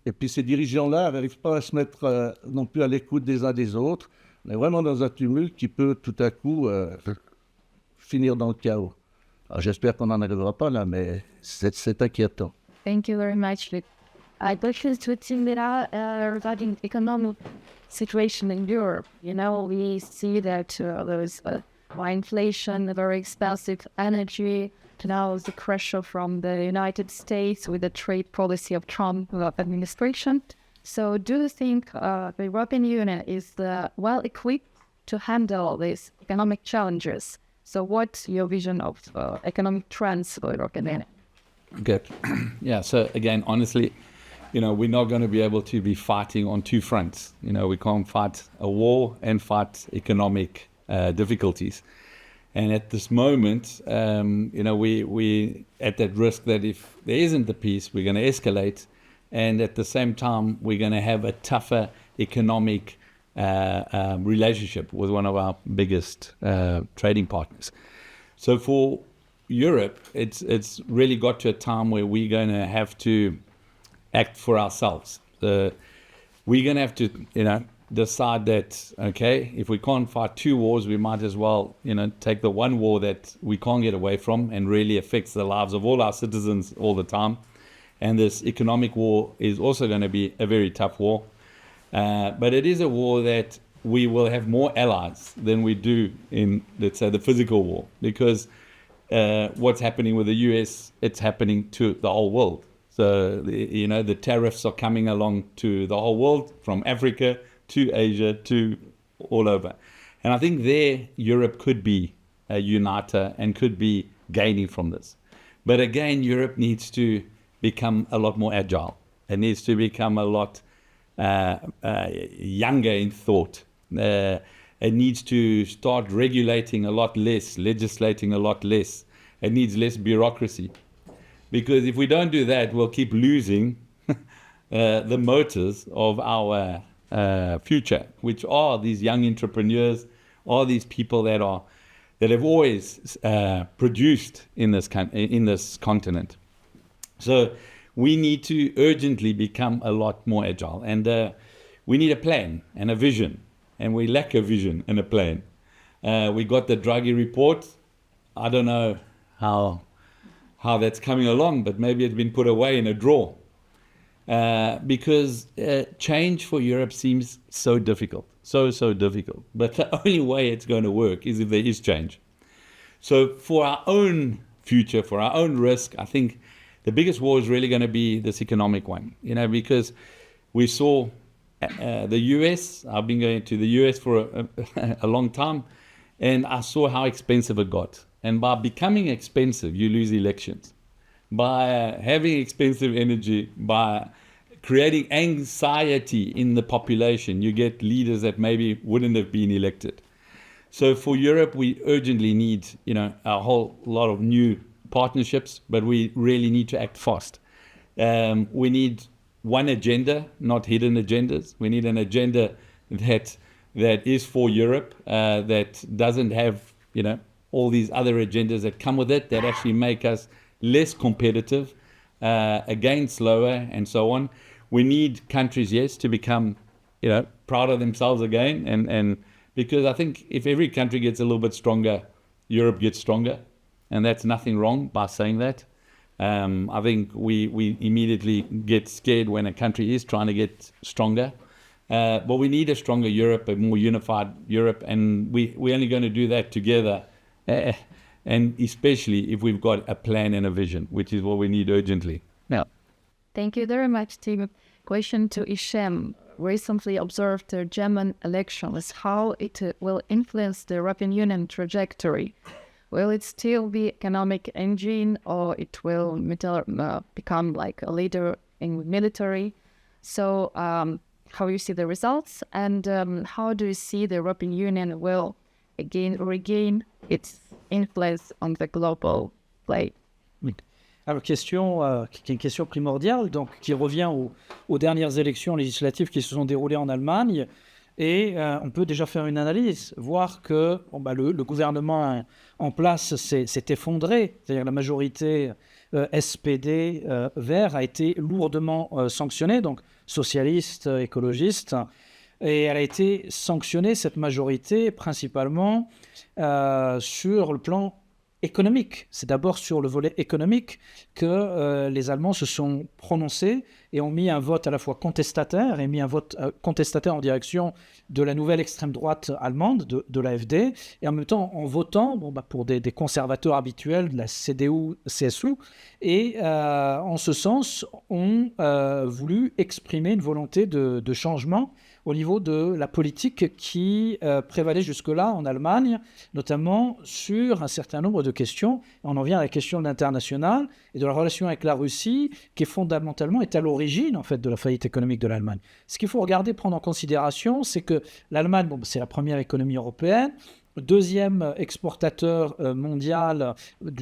Speaker 4: Et puis ces dirigeants-là n'arrivent pas à se mettre non plus à l'écoute des uns des autres. On est vraiment dans un tumulte qui peut tout à coup finir dans le chaos. Alors j'espère qu'on n'en arrivera pas là, mais c'est inquiétant.
Speaker 1: Thank you very much, Luc. I question to Timira regarding economic situation in Europe. You know, we see that there's high inflation, very expensive energy. Now the pressure from the United States with the trade policy of Trump administration. So do you think the European Union is well equipped to handle these economic challenges? So what's your vision of economic trends for the European Union?
Speaker 2: Good. Yeah, so again, honestly, you know, we're not going to be able to be fighting on 2 fronts. You know, we can't fight a war and fight economic difficulties. And at this moment, you know, we at that risk that if there isn't the peace, we're going to escalate. And at the same time, we're going to have a tougher economic relationship with one of our biggest trading partners. So for Europe, it's really got to a time where we're going to have to act for ourselves. We're going to have to, you know, decide that, okay, if we can't fight 2 wars, we might as well, you know, take the one war that we can't get away from and really affects the lives of all our citizens all the time. And this economic war is also going to be a very tough war. But it is a war that we will have more allies than we do in, let's say, the physical war. Because what's happening with the US, it's happening to the whole world. So, you know, the tariffs are coming along to the whole world, from Africa to Asia to all over. And I think there Europe could be a uniter and could be gaining from this. But again, Europe needs to become a lot more agile. It needs to become a lot younger in thought. It needs to start regulating a lot less, legislating a lot less. It needs less bureaucracy. Because if we don't do that, we'll keep losing the motors of our future, which are these young entrepreneurs, are these people that have always produced in this continent. So we need to urgently become a lot more agile, and we need a plan and a vision, and we lack a vision and a plan. We got the Draghi report. I don't know how that's coming along, but maybe it's been put away in a drawer. Because change for Europe seems so difficult, so difficult. But the only way it's going to work is if there is change. So for our own future, for our own risk, I think the biggest war is really going to be this economic one, you know, because we saw the US, I've been going to the US for a long time, and I saw how expensive it got. And by becoming expensive, you lose elections. By having expensive energy, by creating anxiety in the population. You get leaders that maybe wouldn't have been elected. So for Europe, we urgently need, a whole lot of new partnerships, but we really need to act fast. We need one agenda, not hidden agendas. We need an agenda that is for Europe, that doesn't have, all these other agendas that come with it, that actually make us less competitive, again, slower, and so on. We need countries, yes, to become, proud of themselves again, and because I think if every country gets a little bit stronger, Europe gets stronger, and that's nothing wrong by saying that. I think we immediately get scared when a country is trying to get stronger. But we need a stronger Europe, a more unified Europe, and we're only going to do that together, and especially if we've got a plan and a vision, which is what we need urgently.
Speaker 3: Yeah.
Speaker 1: Thank you very much, Tim. Question to Hichem. Recently observed the German elections, how it will influence the European Union trajectory. Will it still be economic engine, or it will become like a leader in military? So how you see the results, and how do you see the European Union will regain its influence on the global play?
Speaker 3: Alors, qui est une question primordiale, donc, qui revient aux dernières élections législatives qui se sont déroulées en Allemagne. Et on peut déjà faire une analyse, voir que le gouvernement en place s'est effondré, c'est-à-dire la majorité SPD vert a été lourdement sanctionnée, donc socialiste, écologiste, et elle a été sanctionnée, cette majorité, principalement sur le plan économique. C'est d'abord sur le volet économique que les Allemands se sont prononcés et ont mis un vote à la fois contestataire et mis un vote contestataire en direction de la nouvelle extrême droite allemande, de l'AfD, et en même temps en votant pour des conservateurs habituels de la CDU-CSU, et en ce sens ont voulu exprimer une volonté de changement au niveau de la politique qui prévalait jusque-là en Allemagne, notamment sur un certain nombre de questions. On en vient à la question de l'international et de la relation avec la Russie, qui fondamentalement est à l'origine en fait de la faillite économique de l'Allemagne. Ce qu'il faut regarder, prendre en considération, c'est que l'Allemagne, c'est la première économie européenne, deuxième exportateur mondial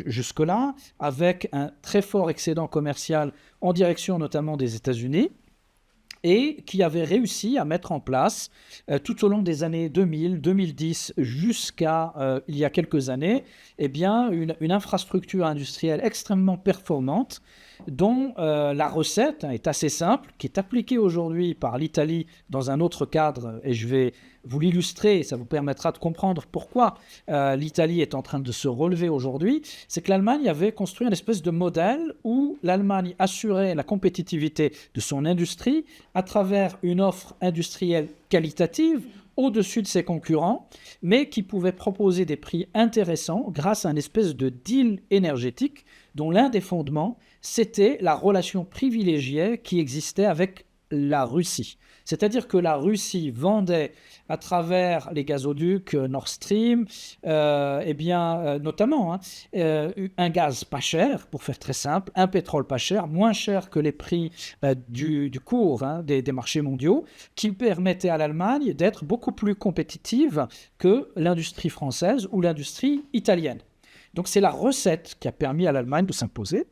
Speaker 3: jusque-là, avec un très fort excédent commercial en direction notamment des États-Unis, et qui avait réussi à mettre en place, tout au long des années 2000, 2010, jusqu'à il y a quelques années, une infrastructure industrielle extrêmement performante, dont la recette est assez simple, qui est appliquée aujourd'hui par l'Italie dans un autre cadre, et je vais vous l'illustrer, et ça vous permettra de comprendre pourquoi l'Italie est en train de se relever aujourd'hui. C'est que l'Allemagne avait construit une espèce de modèle où l'Allemagne assurait la compétitivité de son industrie à travers une offre industrielle qualitative au-dessus de ses concurrents, mais qui pouvait proposer des prix intéressants grâce à une espèce de deal énergétique dont l'un des fondements, c'était la relation privilégiée qui existait avec la Russie. C'est-à-dire que la Russie vendait à travers les gazoducs Nord Stream, notamment un gaz pas cher, pour faire très simple, un pétrole pas cher, moins cher que les prix du cours des marchés mondiaux, qui permettait à l'Allemagne d'être beaucoup plus compétitive que l'industrie française ou l'industrie italienne. Donc c'est la recette qui a permis à l'Allemagne de s'imposer.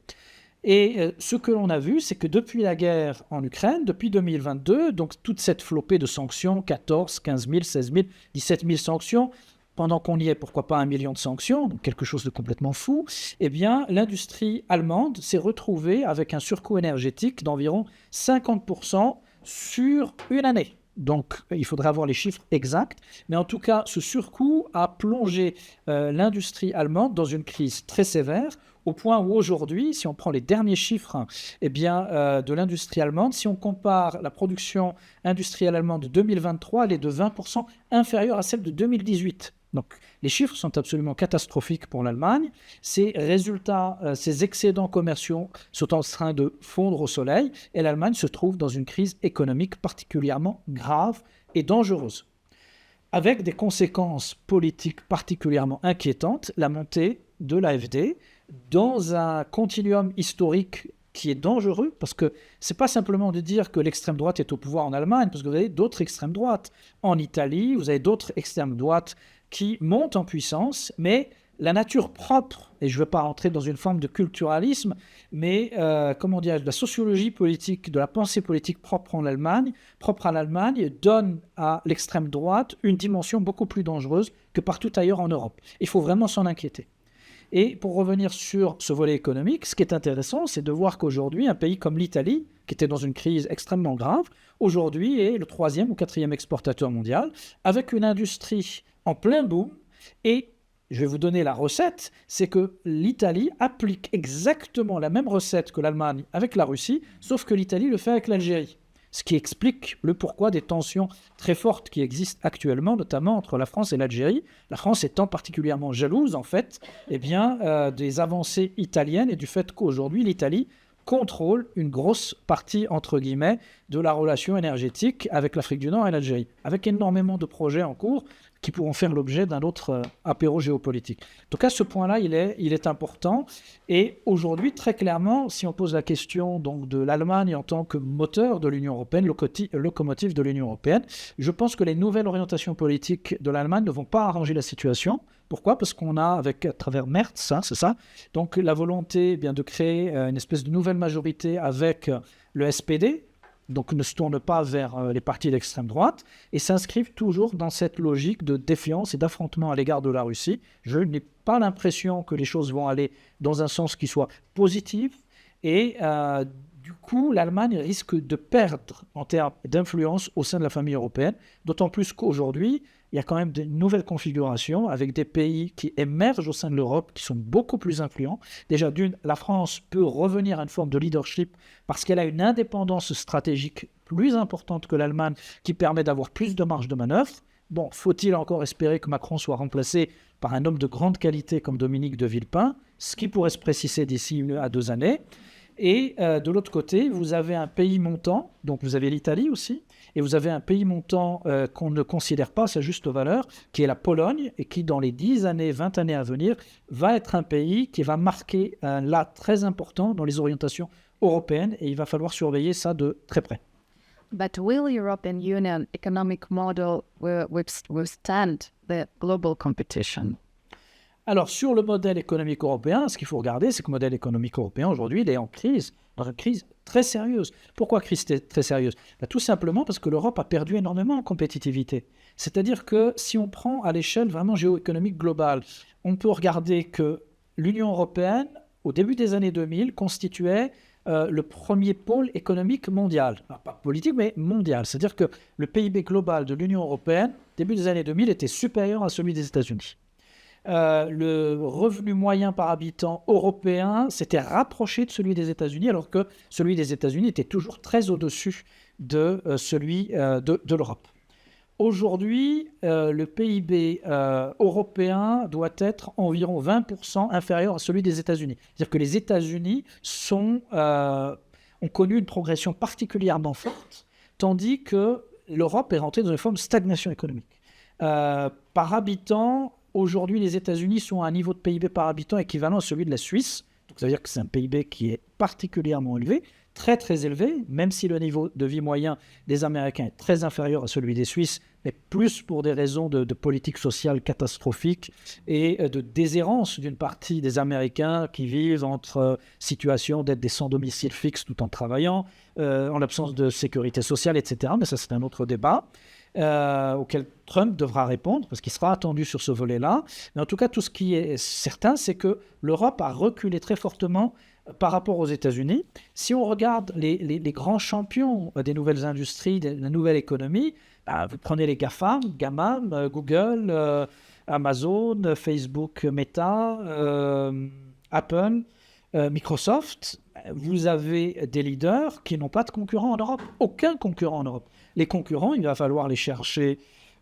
Speaker 3: Et ce que l'on a vu, c'est que depuis la guerre en Ukraine, depuis 2022, donc toute cette flopée de sanctions, 14, 15 000, 16 000, 17 000 sanctions, pendant qu'on y est, pourquoi pas 1 million de sanctions, donc quelque chose de complètement fou, l'industrie allemande s'est retrouvée avec un surcoût énergétique d'environ 50% sur une année. Donc, il faudra avoir les chiffres exacts. Mais en tout cas, ce surcoût a plongé l'industrie allemande dans une crise très sévère, au point où aujourd'hui, si on prend les derniers chiffres de l'industrie allemande, si on compare la production industrielle allemande de 2023, elle est de 20% inférieure à celle de 2018. Donc, les chiffres sont absolument catastrophiques pour l'Allemagne. Ces résultats, ces excédents commerciaux sont en train de fondre au soleil et l'Allemagne se trouve dans une crise économique particulièrement grave et dangereuse, avec des conséquences politiques particulièrement inquiétantes, la montée de l'AfD dans un continuum historique qui est dangereux, parce que c'est pas simplement de dire que l'extrême droite est au pouvoir en Allemagne, parce que vous avez d'autres extrêmes droites. En Italie, vous avez d'autres extrêmes droites qui montent en puissance, mais la nature propre, et je ne veux pas rentrer dans une forme de culturalisme, mais comment dire, de la sociologie politique, de la pensée politique propre à l'Allemagne, donne à l'extrême droite une dimension beaucoup plus dangereuse que partout ailleurs en Europe. Il faut vraiment s'en inquiéter. Et pour revenir sur ce volet économique, ce qui est intéressant, c'est de voir qu'aujourd'hui, un pays comme l'Italie, qui était dans une crise extrêmement grave, aujourd'hui est le 3e ou 4e exportateur mondial, avec une industrie en plein boom. Et je vais vous donner la recette, c'est que l'Italie applique exactement la même recette que l'Allemagne avec la Russie, sauf que l'Italie le fait avec l'Algérie. Ce qui explique le pourquoi des tensions très fortes qui existent actuellement, notamment entre la France et l'Algérie. La France étant particulièrement jalouse, en fait, des avancées italiennes et du fait qu'aujourd'hui, l'Italie contrôle une grosse partie, entre guillemets, de la relation énergétique avec l'Afrique du Nord et l'Algérie, avec énormément de projets en cours qui pourront faire l'objet d'un autre apéro géopolitique. En tout cas, ce point-là, il est important. Et aujourd'hui, très clairement, si on pose la question donc, de l'Allemagne en tant que moteur de l'Union européenne, locomotive de l'Union européenne, je pense que les nouvelles orientations politiques de l'Allemagne ne vont pas arranger la situation. Pourquoi ? Parce qu'on a, à travers Merz, c'est ça, donc la volonté de créer une espèce de nouvelle majorité avec le SPD, donc ne se tourne pas vers les partis d'extrême droite, et s'inscrivent toujours dans cette logique de défiance et d'affrontement à l'égard de la Russie. Je n'ai pas l'impression que les choses vont aller dans un sens qui soit positif, et du coup, l'Allemagne risque de perdre en termes d'influence au sein de la famille européenne, d'autant plus qu'aujourd'hui, il y a quand même de nouvelles configurations avec des pays qui émergent au sein de l'Europe, qui sont beaucoup plus influents. Déjà, la France peut revenir à une forme de leadership parce qu'elle a une indépendance stratégique plus importante que l'Allemagne qui permet d'avoir plus de marge de manœuvre. Bon, faut-il encore espérer que Macron soit remplacé par un homme de grande qualité comme Dominique de Villepin, ce qui pourrait se préciser d'ici 1 à 2 années. Et de l'autre côté, vous avez un pays montant, donc vous avez l'Italie aussi, et vous avez un pays montant qu'on ne considère pas à sa juste valeur, qui est la Pologne, et qui dans les 10 années, 20 années à venir, va être un pays qui va marquer un là très important dans les orientations européennes, et il va falloir surveiller ça de très près.
Speaker 1: But will European Union economic model withstand the global competition?
Speaker 3: Alors, sur le modèle économique européen, ce qu'il faut regarder, c'est que le modèle économique européen, aujourd'hui, il est en crise, dans une crise très sérieuse. Pourquoi crise très sérieuse ? Tout simplement parce que l'Europe a perdu énormément en compétitivité. C'est-à-dire que si on prend à l'échelle vraiment géoéconomique globale, on peut regarder que l'Union européenne, au début des années 2000, constituait le premier pôle économique mondial. Alors, pas politique, mais mondial. C'est-à-dire que le PIB global de l'Union européenne, début des années 2000, était supérieur à celui des États-Unis. Le revenu moyen par habitant européen s'était rapproché de celui des États-Unis, alors que celui des États-Unis était toujours très au-dessus de celui de l'Europe. Aujourd'hui, le PIB européen doit être environ 20% inférieur à celui des États-Unis. C'est-à-dire que les États-Unis ont connu une progression particulièrement forte, tandis que l'Europe est rentrée dans une forme de stagnation économique. Par habitant, aujourd'hui, les États-Unis sont à un niveau de PIB par habitant équivalent à celui de la Suisse. Donc, ça veut dire que c'est un PIB qui est particulièrement élevé, très très élevé, même si le niveau de vie moyen des Américains est très inférieur à celui des Suisses, mais plus pour des raisons de politique sociale catastrophique et de déshérence d'une partie des Américains qui vivent entre situation d'être des sans domicile fixe tout en travaillant, en l'absence de sécurité sociale, etc. Mais ça, c'est un autre débat. Auquel Trump devra répondre, parce qu'il sera attendu sur ce volet-là. Mais en tout cas, tout ce qui est certain, c'est que l'Europe a reculé très fortement par rapport aux États-Unis. Si on regarde les grands champions des nouvelles industries, de la nouvelle économie, vous prenez les GAFAM, Google, Amazon, Facebook, Meta, Apple, Microsoft, vous avez des leaders qui n'ont pas de concurrents en Europe. Aucun concurrent en Europe. Les concurrents, il va falloir les chercher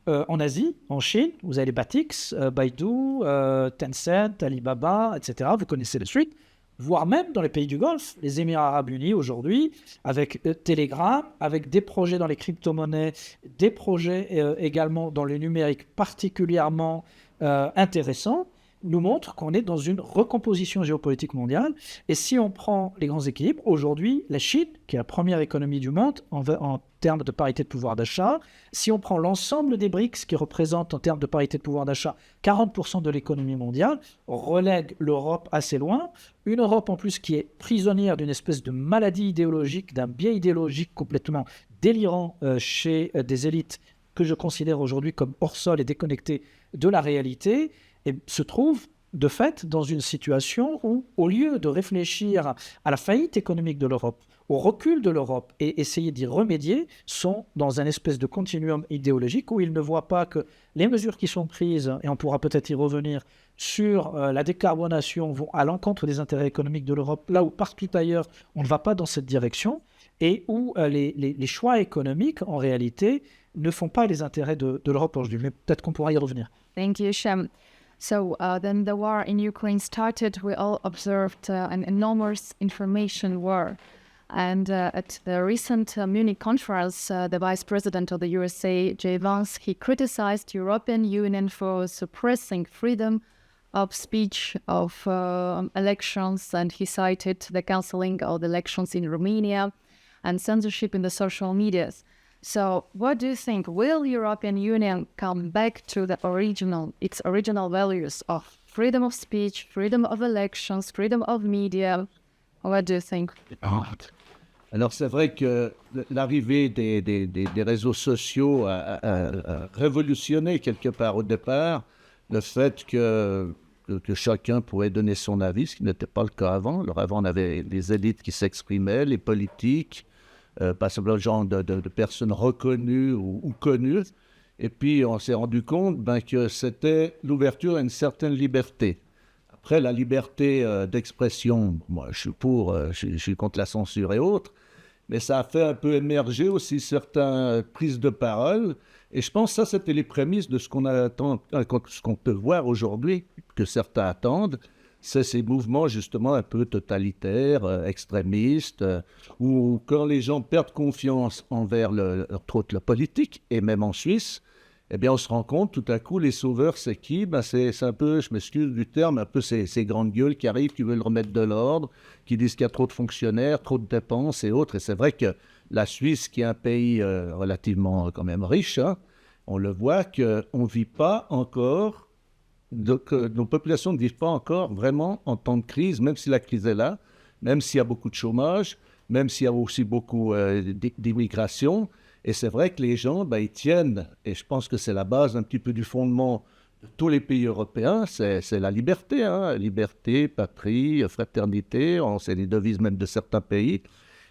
Speaker 3: en Asie, en Chine. Vous avez les Batix, Baidu, Tencent, Alibaba, etc. Vous connaissez la suite. Voire même dans les pays du Golfe, les Émirats arabes unis aujourd'hui, avec Telegram, avec des projets dans les crypto-monnaies, des projets également dans le numérique particulièrement intéressants. nous montre qu'on est dans une recomposition géopolitique mondiale. Et si on prend les grands équilibres, aujourd'hui, la Chine, qui est la première économie du monde en termes de parité de pouvoir d'achat, si on prend l'ensemble des BRICS, qui représentent en termes de parité de pouvoir d'achat 40% de l'économie mondiale, relègue l'Europe assez loin. Une Europe en plus qui est prisonnière d'une espèce de maladie idéologique, d'un biais idéologique complètement délirant chez des élites que je considère aujourd'hui comme hors sol et déconnectées de la réalité, et se trouve de fait dans une situation où, au lieu de réfléchir à la faillite économique de l'Europe, au recul de l'Europe et essayer d'y remédier, sont dans un espèce de continuum idéologique où ils ne voient pas que les mesures qui sont prises, et on pourra peut-être y revenir, sur la décarbonation vont à l'encontre des intérêts économiques de l'Europe, là où partout ailleurs on ne va pas dans cette direction, et où les choix économiques, en réalité, ne font pas les intérêts de l'Europe aujourd'hui. Mais peut-être qu'on pourra y revenir.
Speaker 1: Thank you, Shem. So then the war in Ukraine started. We all observed an enormous information war. And at the recent Munich conference, the Vice President of the USA, Jay Vance, he criticized European Union for suppressing freedom of speech, of elections, and he cited the cancelling of the elections in Romania and censorship in the social medias. So what do you think? Will European Union come back to its original values of freedom of speech, freedom of elections, freedom of media? What do you think?
Speaker 4: Alors c'est vrai que l'arrivée des réseaux sociaux a révolutionné quelque part au départ le fait que chacun pouvait donner son avis, ce qui n'était pas le cas avant. Alors avant, on avait les élites qui s'exprimaient, les politiques, pas simplement le genre de personnes reconnues ou connues. Et puis, on s'est rendu compte que c'était l'ouverture à une certaine liberté. Après, la liberté d'expression, moi, je suis contre la censure et autres, mais ça a fait un peu émerger aussi certaines prises de parole. Et je pense que ça, c'était les prémices de ce qu'on attend, ce qu'on peut voir aujourd'hui, que certains attendent. C'est ces mouvements justement un peu totalitaires, extrémistes, où quand les gens perdent confiance envers la politique, et même en Suisse, eh bien on se rend compte tout à coup, les sauveurs, c'est qui? C'est un peu, je m'excuse du terme, un peu ces grandes gueules qui arrivent, qui veulent remettre de l'ordre, qui disent qu'il y a trop de fonctionnaires, trop de dépenses et autres. Et c'est vrai que la Suisse, qui est un pays relativement quand même riche, hein, on le voit qu'on ne vit pas encore... Donc, nos populations ne vivent pas encore vraiment en temps de crise, même si la crise est là, même s'il y a beaucoup de chômage, même s'il y a aussi beaucoup d'immigration. Et c'est vrai que les gens, ils tiennent, et je pense que c'est la base un petit peu du fondement de tous les pays européens, c'est la liberté, hein, liberté, patrie, fraternité, c'est les devises même de certains pays.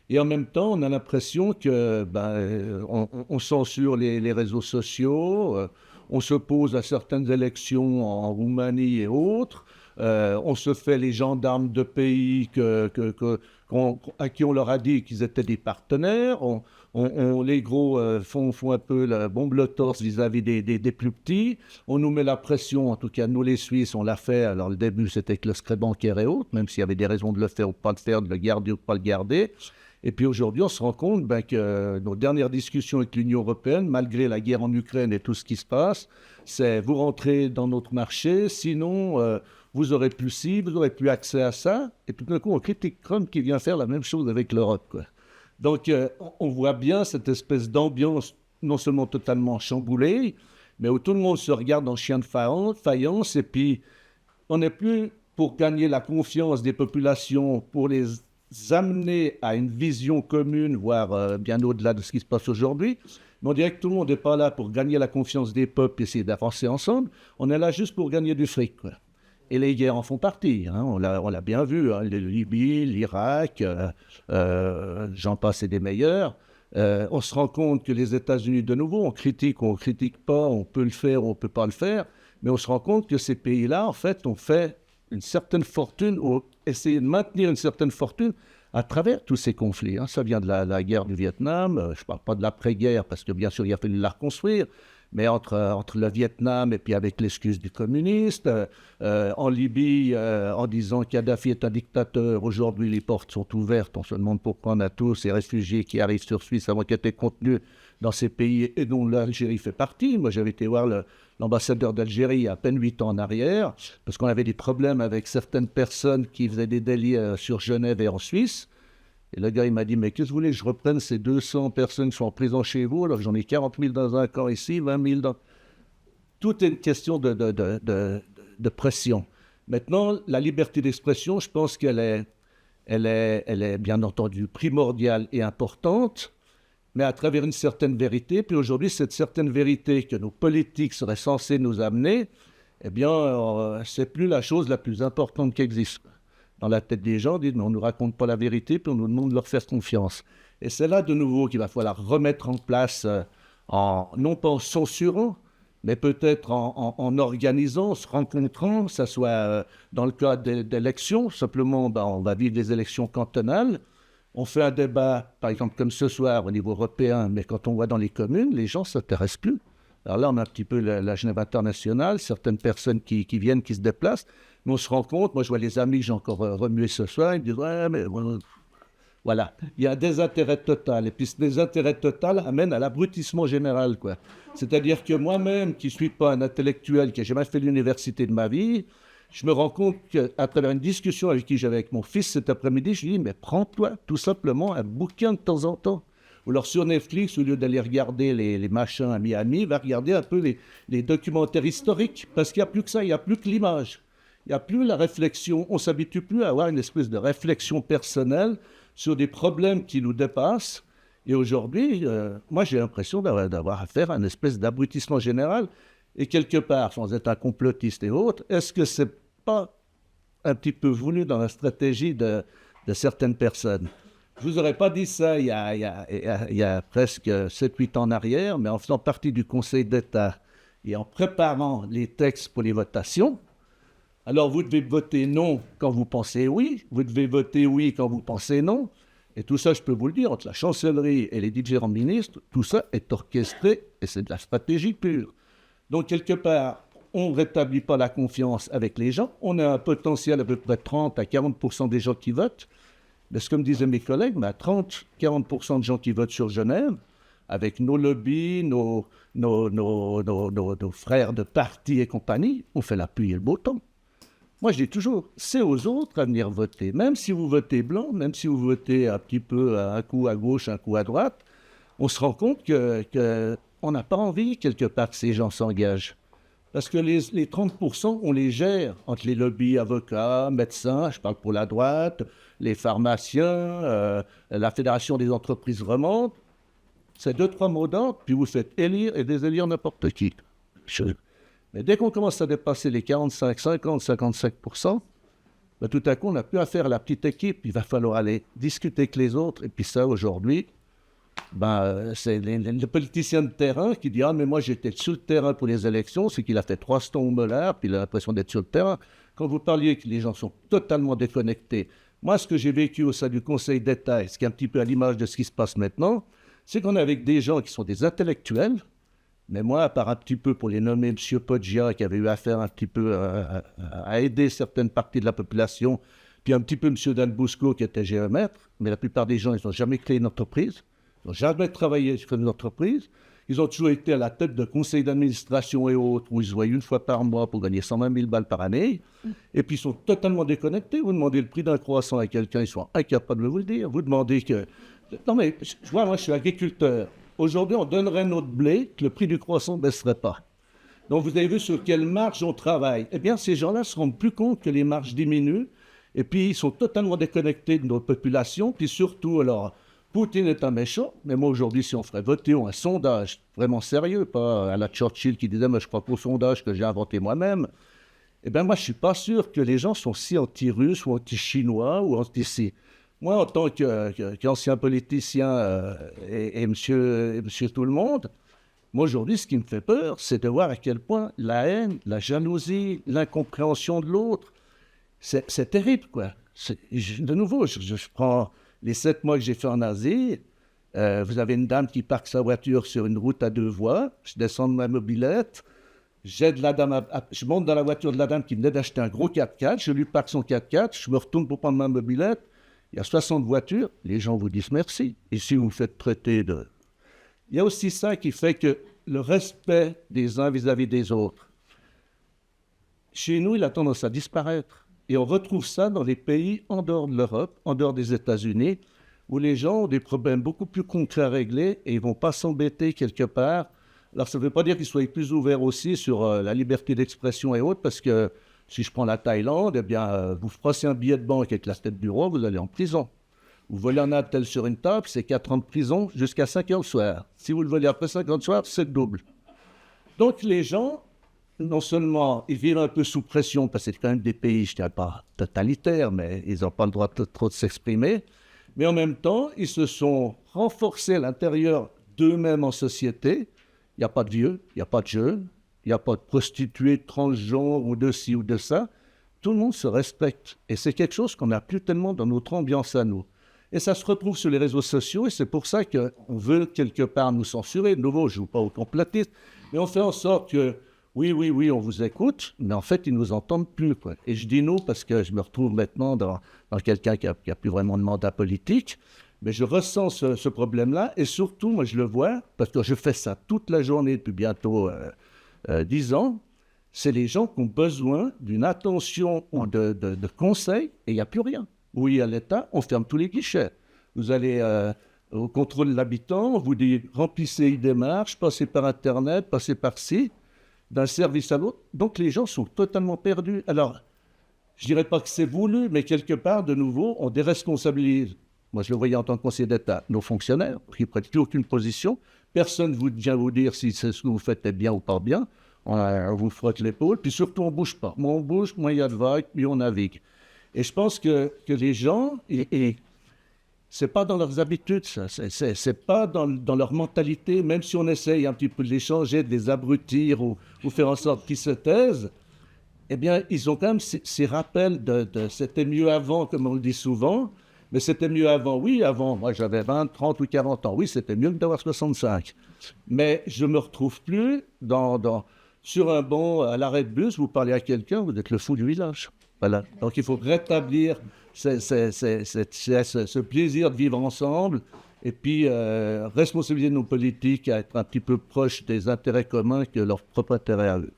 Speaker 4: Et en même temps, on a l'impression que on censure les réseaux sociaux, on s'oppose à certaines élections en Roumanie et autres, on se fait les gendarmes de pays à qui on leur a dit qu'ils étaient des partenaires, les gros font un peu la bombe le torse vis-à-vis des plus petits, on nous met la pression, en tout cas nous les Suisses, on l'a fait, alors le début c'était avec le secret bancaire et autres, même s'il y avait des raisons de le faire ou pas de faire, de le garder ou pas le garder. Et puis aujourd'hui, on se rend compte que nos dernières discussions avec l'Union européenne, malgré la guerre en Ukraine et tout ce qui se passe, c'est vous rentrez dans notre marché, sinon vous aurez plus ci, vous aurez plus accès à ça. Et tout d'un coup, on critique Trump qui vient faire la même chose avec l'Europe, quoi. Donc on voit bien cette espèce d'ambiance non seulement totalement chamboulée, mais où tout le monde se regarde en chien de faïence. Et puis on n'est plus pour gagner la confiance des populations, pour les amener à une vision commune, voire bien au-delà de ce qui se passe aujourd'hui. Mais on dirait que tout le monde n'est pas là pour gagner la confiance des peuples et essayer d'avancer ensemble. On est là juste pour gagner du fric, quoi. Et les guerres en font partie, hein. On l'a bien vu, hein, la Libye, l'Irak, j'en passe et des meilleurs. On se rend compte que les États-Unis, de nouveau, on critique pas, on peut le faire, on ne peut pas le faire, mais on se rend compte que ces pays-là, en fait, ont fait une certaine fortune, ou essayer de maintenir une certaine fortune à travers tous ces conflits, hein. Ça vient de la guerre du Vietnam, je ne parle pas de l'après-guerre, parce que bien sûr, il a fallu la reconstruire, mais entre le Vietnam et puis avec l'excuse du communiste, en Libye, en disant que Kadhafi est un dictateur, aujourd'hui les portes sont ouvertes, on se demande pourquoi on a tous ces réfugiés qui arrivent sur Suisse avant qu'ils aient été contenus dans ces pays et dont l'Algérie fait partie. Moi, j'avais été voir l'ambassadeur d'Algérie il y a à peine 8 ans en arrière, parce qu'on avait des problèmes avec certaines personnes qui faisaient des délits sur Genève et en Suisse. Et le gars, il m'a dit, mais qu'est-ce que vous voulez que je reprenne ces 200 personnes qui sont en prison chez vous, alors que j'en ai 40 000 dans un camp ici, 20 000 dans... Tout est une question de pression. Maintenant, la liberté d'expression, je pense qu'elle est bien entendu primordiale et importante, mais à travers une certaine vérité. Puis aujourd'hui, cette certaine vérité que nos politiques seraient censés nous amener, eh bien, c'est plus la chose la plus importante qui existe. Dans la tête des gens, ils disent, mais on ne nous raconte pas la vérité, puis on nous demande de leur faire confiance. Et c'est là, de nouveau, qu'il va falloir remettre en place, non pas en censurant, mais peut-être en organisant, se rencontrant, que ce soit dans le cas d'élections, simplement, on va vivre des élections cantonales, on fait un débat, par exemple, comme ce soir, au niveau européen, mais quand on voit dans les communes, les gens ne s'intéressent plus. Alors là, on a un petit peu la Genève internationale, certaines personnes qui viennent, qui se déplacent, mais on se rend compte, moi je vois les amis que j'ai encore remués ce soir, ils me disent « ouais, mais voilà ». Il y a un désintérêt total, et puis ce désintérêt total amène à l'abrutissement général, quoi. C'est-à-dire que moi-même, qui ne suis pas un intellectuel, qui n'a jamais fait l'université de ma vie, je me rends compte qu'à travers une discussion avec qui j'avais avec mon fils cet après-midi, je lui dis « mais prends-toi tout simplement un bouquin de temps en temps ». Ou alors sur Netflix, au lieu d'aller regarder les machins à Miami, va regarder un peu les documentaires historiques, parce qu'il n'y a plus que ça, il n'y a plus que l'image. Il n'y a plus la réflexion, on ne s'habitue plus à avoir une espèce de réflexion personnelle sur des problèmes qui nous dépassent. Et aujourd'hui, moi j'ai l'impression d'avoir affaire à une espèce d'abrutissement général. Et quelque part, sans être un complotiste et autres, est-ce que ce n'est pas un petit peu voulu dans la stratégie de certaines personnes ? Je ne vous aurais pas dit ça il y a presque 7-8 ans en arrière, mais en faisant partie du Conseil d'État et en préparant les textes pour les votations. Alors, vous devez voter non quand vous pensez oui, vous devez voter oui quand vous pensez non. Et tout ça, je peux vous le dire, entre la chancellerie et les différents ministres, tout ça est orchestré et c'est de la stratégie pure. Donc, quelque part, on ne rétablit pas la confiance avec les gens. On a un potentiel à peu près 30 à 40% des gens qui votent. Mais comme disaient mes collègues, mais à 30-40% de gens qui votent sur Genève, avec nos lobbies, nos frères de parti et compagnie, on fait la pluie et le beau temps. Moi, je dis toujours, c'est aux autres à venir voter. Même si vous votez blanc, même si vous votez un petit peu un coup à gauche, un coup à droite, on se rend compte qu'on n'a pas envie, quelque part, que ces gens s'engagent. Parce que les 30%, on les gère entre les lobbies avocats, médecins, je parle pour la droite, les pharmaciens, la Fédération des entreprises romandes. C'est 2-3 mots d'ordre, puis vous faites élire et désélire n'importe qui. Mais dès qu'on commence à dépasser les 45, 50, 55%, ben tout à coup, on n'a plus affaire à la petite équipe. Il va falloir aller discuter avec les autres. Et puis ça, aujourd'hui, c'est le politicien de terrain qui dit « Ah, mais moi, j'étais sur le terrain pour les élections. » C'est qu'il a fait 3 ans au Mollard, puis il a l'impression d'être sur le terrain. Quand vous parliez que les gens sont totalement déconnectés, moi, ce que j'ai vécu au sein du Conseil d'État, et ce qui est un petit peu à l'image de ce qui se passe maintenant, c'est qu'on est avec des gens qui sont des intellectuels. Mais moi, à part un petit peu pour les nommer M. Poggia, qui avait eu affaire un petit peu à aider certaines parties de la population, puis un petit peu M. Dan Busco, qui était géomètre, mais la plupart des gens, ils n'ont jamais créé une entreprise, ils n'ont jamais travaillé sur une entreprise, ils ont toujours été à la tête de conseils d'administration et autres, où ils se voient une fois par mois pour gagner 120 000 balles par année, et puis ils sont totalement déconnectés. Vous demandez le prix d'un croissant à quelqu'un, ils sont incapables de vous le dire. Vous demandez que... Non mais, moi je suis agriculteur. Aujourd'hui, on donnerait notre blé, que le prix du croissant ne baisserait pas. Donc, vous avez vu sur quelle marge on travaille. Eh bien, ces gens-là se rendent plus compte que les marges diminuent, et puis ils sont totalement déconnectés de notre population. Puis surtout, alors, Poutine est un méchant, mais moi, aujourd'hui, si on ferait voter un sondage vraiment sérieux, pas à la Churchill qui disait « mais je crois qu'au sondage que j'ai inventé moi-même », eh bien, moi, je ne suis pas sûr que les gens sont si anti-russes ou anti-chinois ou anti-ci. Moi, en tant qu'ancien politicien et monsieur tout le monde, moi aujourd'hui, ce qui me fait peur, c'est de voir à quel point la haine, la jalousie, l'incompréhension de l'autre, c'est terrible, quoi. De nouveau, je prends les 7 mois que j'ai fait en Asie, vous avez une dame qui parque sa voiture sur une route à 2 voies, je descends de ma mobilette, j'aide la dame je monte dans la voiture de la dame qui venait d'acheter un gros 4x4, je lui parque son 4x4, je me retourne pour prendre ma mobilette. Il y a 60 voitures, les gens vous disent merci. Et si vous vous faites traiter de il y a aussi ça qui fait que le respect des uns vis-à-vis des autres, chez nous, il a tendance à disparaître. Et on retrouve ça dans les pays en dehors de l'Europe, en dehors des États-Unis, où les gens ont des problèmes beaucoup plus concrets à régler et ils ne vont pas s'embêter quelque part. Alors, ça ne veut pas dire qu'ils soient plus ouverts aussi sur la liberté d'expression et autres, parce que si je prends la Thaïlande, eh bien, vous froissez un billet de banque avec la tête du roi, vous allez en prison. Vous volez un attel sur une table, c'est 4 ans de prison jusqu'à 5 heures le soir. Si vous le volez après 5 heures le soir, c'est le double. Donc, les gens, non seulement ils vivent un peu sous pression, parce que c'est quand même des pays, je ne dirais pas totalitaires, mais ils n'ont pas le droit trop de s'exprimer, mais en même temps, ils se sont renforcés à l'intérieur d'eux-mêmes en société. Il n'y a pas de vieux, il n'y a pas de jeunes, il n'y a pas de prostituées, de transgenres ou de ci ou de ça. Tout le monde se respecte. Et c'est quelque chose qu'on n'a plus tellement dans notre ambiance à nous. Et ça se retrouve sur les réseaux sociaux et c'est pour ça qu'on veut quelque part nous censurer. De nouveau, je ne joue pas au complotiste, mais on fait en sorte que oui, on vous écoute, mais en fait, ils ne nous entendent plus, quoi. Et je dis nous parce que je me retrouve maintenant dans quelqu'un qui a plus vraiment de mandat politique, mais je ressens ce problème-là et surtout, moi, je le vois parce que je fais ça toute la journée depuis bientôt 10 ans. C'est les gens qui ont besoin d'une attention ou de conseils et il n'y a plus rien. Oui, à l'État, on ferme tous les guichets. Vous allez au contrôle de l'habitant, on vous dit remplissez les démarches, passez par Internet, passez par ci, d'un service à l'autre. Donc les gens sont totalement perdus. Alors, je ne dirais pas que c'est voulu, mais quelque part, de nouveau, on déresponsabilise. Moi, je le voyais en tant que conseiller d'État, nos fonctionnaires, qui ne prennent plus aucune position. Personne ne vient vous dire si ce que vous faites est bien ou pas bien. On vous frotte l'épaule, puis surtout, on ne bouge pas. Moins on bouge, moins il y a de vagues, puis on navigue. Et je pense que les gens, c'est pas dans leurs habitudes, ça. C'est pas dans leur mentalité, même si on essaye un petit peu de les changer, de les abrutir ou faire en sorte qu'ils se taisent, eh bien, ils ont quand même ces rappels de c'était mieux avant, comme on le dit souvent, mais c'était mieux avant. Oui, avant, moi j'avais 20, 30 ou 40 ans. Oui, c'était mieux que d'avoir 65. Mais je me retrouve plus sur un banc à l'arrêt de bus, vous parlez à quelqu'un, vous êtes le fou du village. Voilà. Donc il faut rétablir ce plaisir de vivre ensemble et puis responsabiliser nos politiques à être un petit peu proches des intérêts communs que leur propre intérêt à eux.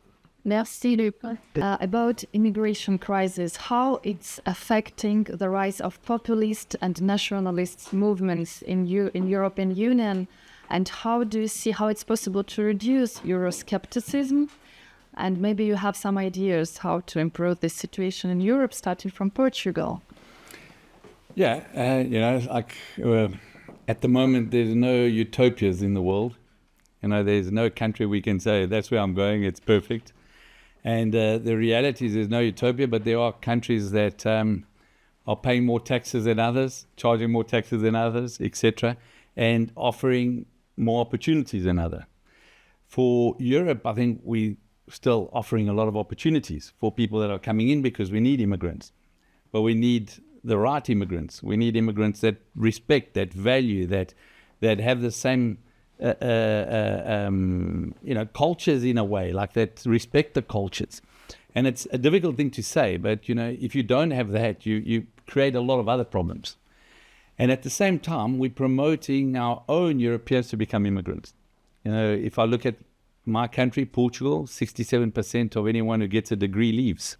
Speaker 1: Merci, Luc. About immigration crisis, how it's affecting the rise of populist and nationalist movements in European Union, and how do you see how it's possible to reduce Euroscepticism? And maybe you have some ideas how to improve this situation in Europe, starting from Portugal.
Speaker 2: Yeah, at the moment, there's no utopias in the world. There's no country we can say, that's where I'm going, it's perfect. And the reality is there's no utopia, but there are countries that are paying more taxes than others, charging more taxes than others, etc., and offering more opportunities than others. For Europe, I think we're still offering a lot of opportunities for people that are coming in because we need immigrants. But we need the right immigrants. We need immigrants that respect, that value, that have the same cultures in a way, like that respect the cultures. And it's a difficult thing to say, but if you don't have that, you create a lot of other problems. And at the same time, we're promoting our own Europeans to become immigrants. If I look at my country, Portugal, 67% of anyone who gets a degree leaves.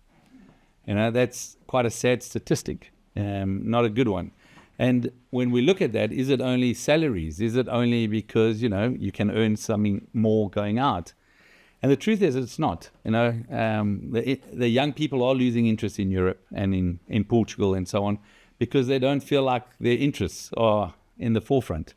Speaker 2: That's quite a sad statistic, not a good one. And when we look at that, is it only salaries? Is it only because, you can earn something more going out? And the truth is it's not. The young people are losing interest in Europe and in Portugal and so on because they don't feel like their interests are in the forefront.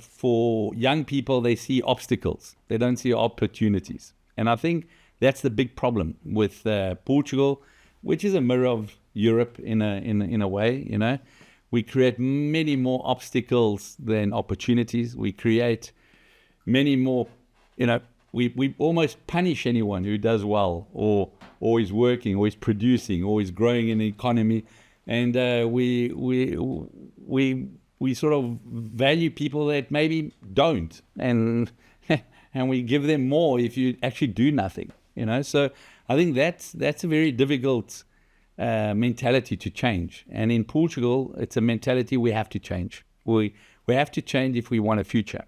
Speaker 2: For young people, they see obstacles. They don't see opportunities. And I think that's the big problem with Portugal, which is a mirror of Europe in a way. We create many more obstacles than opportunities. We create many more, we almost punish anyone who does well or is working or is producing or is growing in the economy. And we sort of value people that maybe don't, and we give them more if you actually do nothing. So I think that's a very difficult mentality to change. And in Portugal, it's a mentality we have to change. We We have to change if we want a future.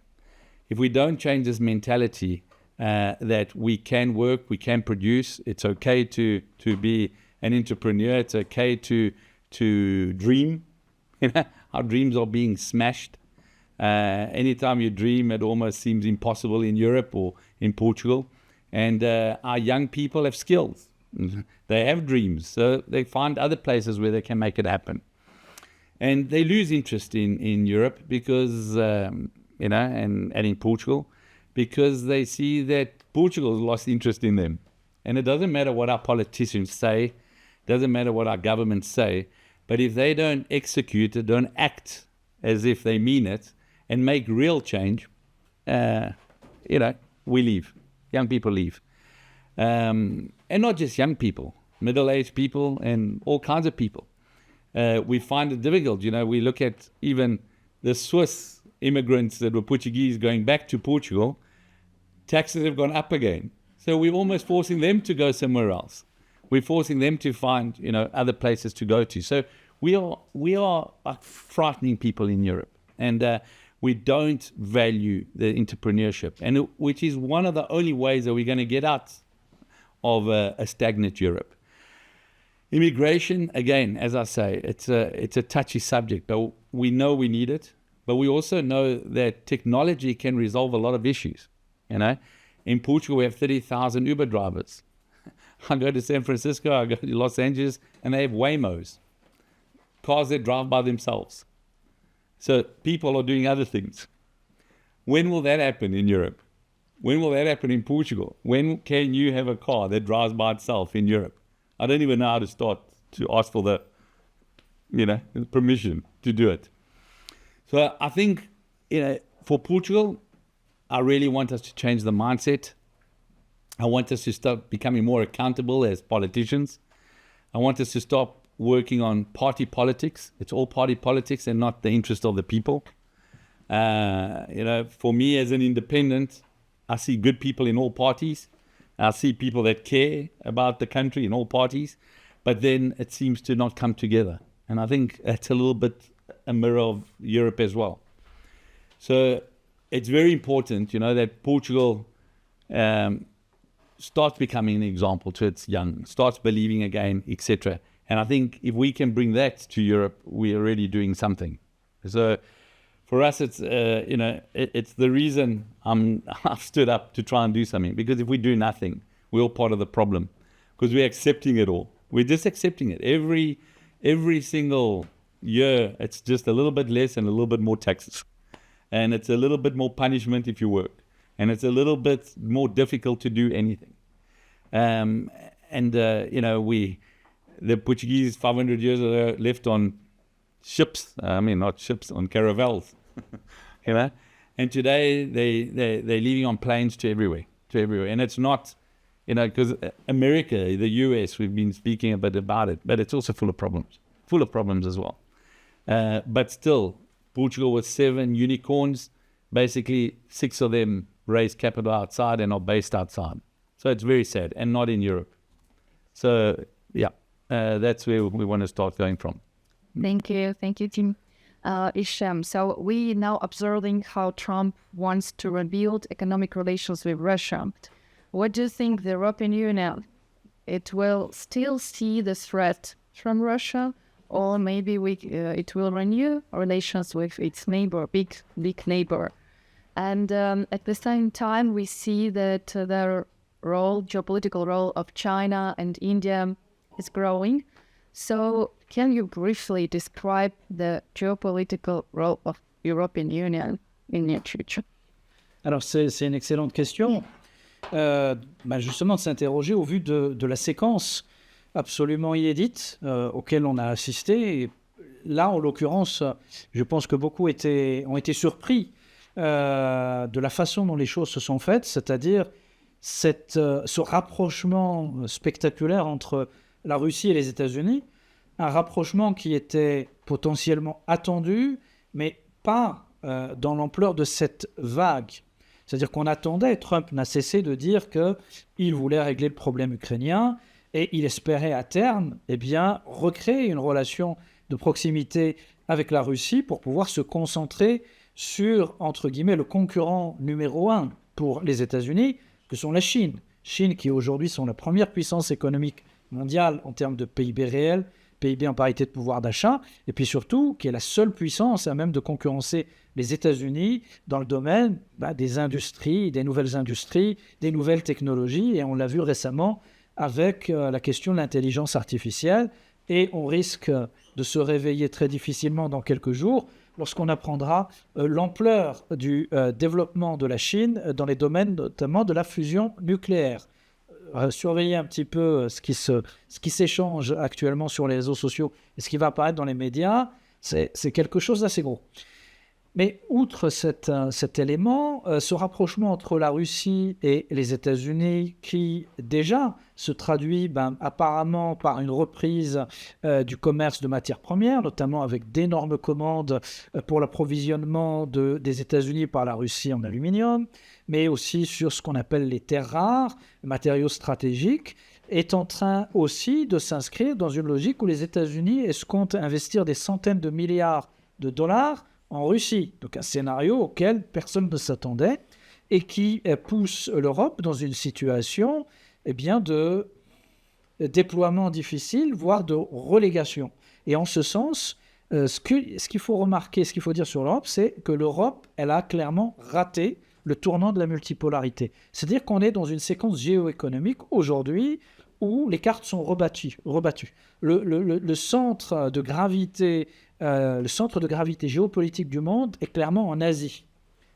Speaker 2: If we don't change this mentality that we can work, we can produce, it's okay to be an entrepreneur, it's okay to dream. You know, our dreams are being smashed. Anytime you dream, it almost seems impossible in Europe or in Portugal. And our young people have skills. They have dreams, so they find other places where they can make it happen. And they lose interest in Europe because, and in Portugal, because they see that Portugal has lost interest in them. And it doesn't matter what our politicians say, doesn't matter what our governments say, but if they don't execute it, don't act as if they mean it, and make real change, we leave. Young people leave. And not just young people, middle-aged people and all kinds of people. We find it difficult. We look at even the Swiss immigrants that were Portuguese going back to Portugal, taxes have gone up again. So we're almost forcing them to go somewhere else. We're forcing them to find, other places to go to. So we are like frightening people in Europe. And we don't value the entrepreneurship, and which is one of the only ways that we're going to get out of a stagnant Europe. Immigration, again, as I say, it's a touchy subject, but we know we need it. But we also know that technology can resolve a lot of issues. In Portugal, we have 30,000 Uber drivers. I go to San Francisco, I go to Los Angeles, and they have Waymos, cars that drive by themselves. So people are doing other things. When will that happen in Europe? When will that happen in Portugal? When can you have a car that drives by itself in Europe? I don't even know how to start to ask for the permission to do it. So I think, for Portugal, I really want us to change the mindset. I want us to start becoming more accountable as politicians. I want us to stop working on party politics. It's all party politics and not the interest of the people. For me as an independent, I see good people in all parties. I see people that care about the country in all parties, but then it seems to not come together. And I think that's a little bit a mirror of Europe as well. So it's very important, that Portugal starts becoming an example to its young, starts believing again, etc. And I think if we can bring that to Europe, we're already doing something. So for us, it's it's the reason I've stood up to try and do something. Because if we do nothing, we're all part of the problem. Because we're accepting it all. We're just accepting it. Every single year, it's just a little bit less and a little bit more taxes. And it's a little bit more punishment if you work. And it's a little bit more difficult to do anything. The Portuguese 500 years ago left on ships. Not ships, on caravels. And today they're leaving on planes to everywhere. And it's not, because America, the US, we've been speaking a bit about it, but it's also full of problems as well. But still, Portugal with 7 unicorns, basically 6 of them raise capital outside and are based outside. So it's very sad, and not in Europe. So that's where we want to start going from.
Speaker 1: Thank you, Tim. Hichem, so we now observing how Trump wants to rebuild economic relations with Russia. What do you think the European Union, it will still see the threat from Russia, or maybe it will renew relations with its neighbor, big neighbor? And at the same time, we see that the geopolitical role of China and India is growing. So can you briefly describe the geopolitical role of European Union in the future?
Speaker 3: Alors, c'est une excellente question. Justement, de s'interroger au vu de la séquence absolument inédite auquel on a assisté. Et là, en l'occurrence, je pense que beaucoup ont été surpris de la façon dont les choses se sont faites, c'est-à-dire ce rapprochement spectaculaire entre la Russie et les États-Unis, un rapprochement qui était potentiellement attendu, mais pas dans l'ampleur de cette vague. C'est-à-dire qu'on attendait, Trump n'a cessé de dire qu'il voulait régler le problème ukrainien et il espérait à terme recréer une relation de proximité avec la Russie pour pouvoir se concentrer sur, entre guillemets, le concurrent numéro 1 pour les États-Unis, que sont la Chine. Chine qui aujourd'hui sont la première puissance économique mondiale en termes de PIB réel, PIB en parité de pouvoir d'achat, et puis surtout qui est la seule puissance à même de concurrencer les États-Unis dans le domaine des industries, des nouvelles technologies, et on l'a vu récemment avec la question de l'intelligence artificielle, et on risque de se réveiller très difficilement dans quelques jours lorsqu'on apprendra l'ampleur du développement de la Chine dans les domaines notamment de la fusion nucléaire. Surveiller un petit peu ce qui s'échange actuellement sur les réseaux sociaux et ce qui va apparaître dans les médias, c'est quelque chose d'assez gros. Mais outre cet élément, ce rapprochement entre la Russie et les États-Unis qui déjà se traduit apparemment par une reprise du commerce de matières premières, notamment avec d'énormes commandes pour l'approvisionnement des États-Unis par la Russie en aluminium, mais aussi sur ce qu'on appelle les terres rares, les matériaux stratégiques, est en train aussi de s'inscrire dans une logique où les États-Unis escomptent investir des centaines de milliards de dollars en Russie. Donc un scénario auquel personne ne s'attendait et qui pousse l'Europe dans une situation de déploiement difficile, voire de relégation. Et en ce sens, ce qu'il faut remarquer, ce qu'il faut dire sur l'Europe, c'est que l'Europe, elle a clairement raté le tournant de la multipolarité. C'est-à-dire qu'on est dans une séquence géoéconomique aujourd'hui où les cartes sont rebattues. Le centre de gravité géopolitique du monde est clairement en Asie.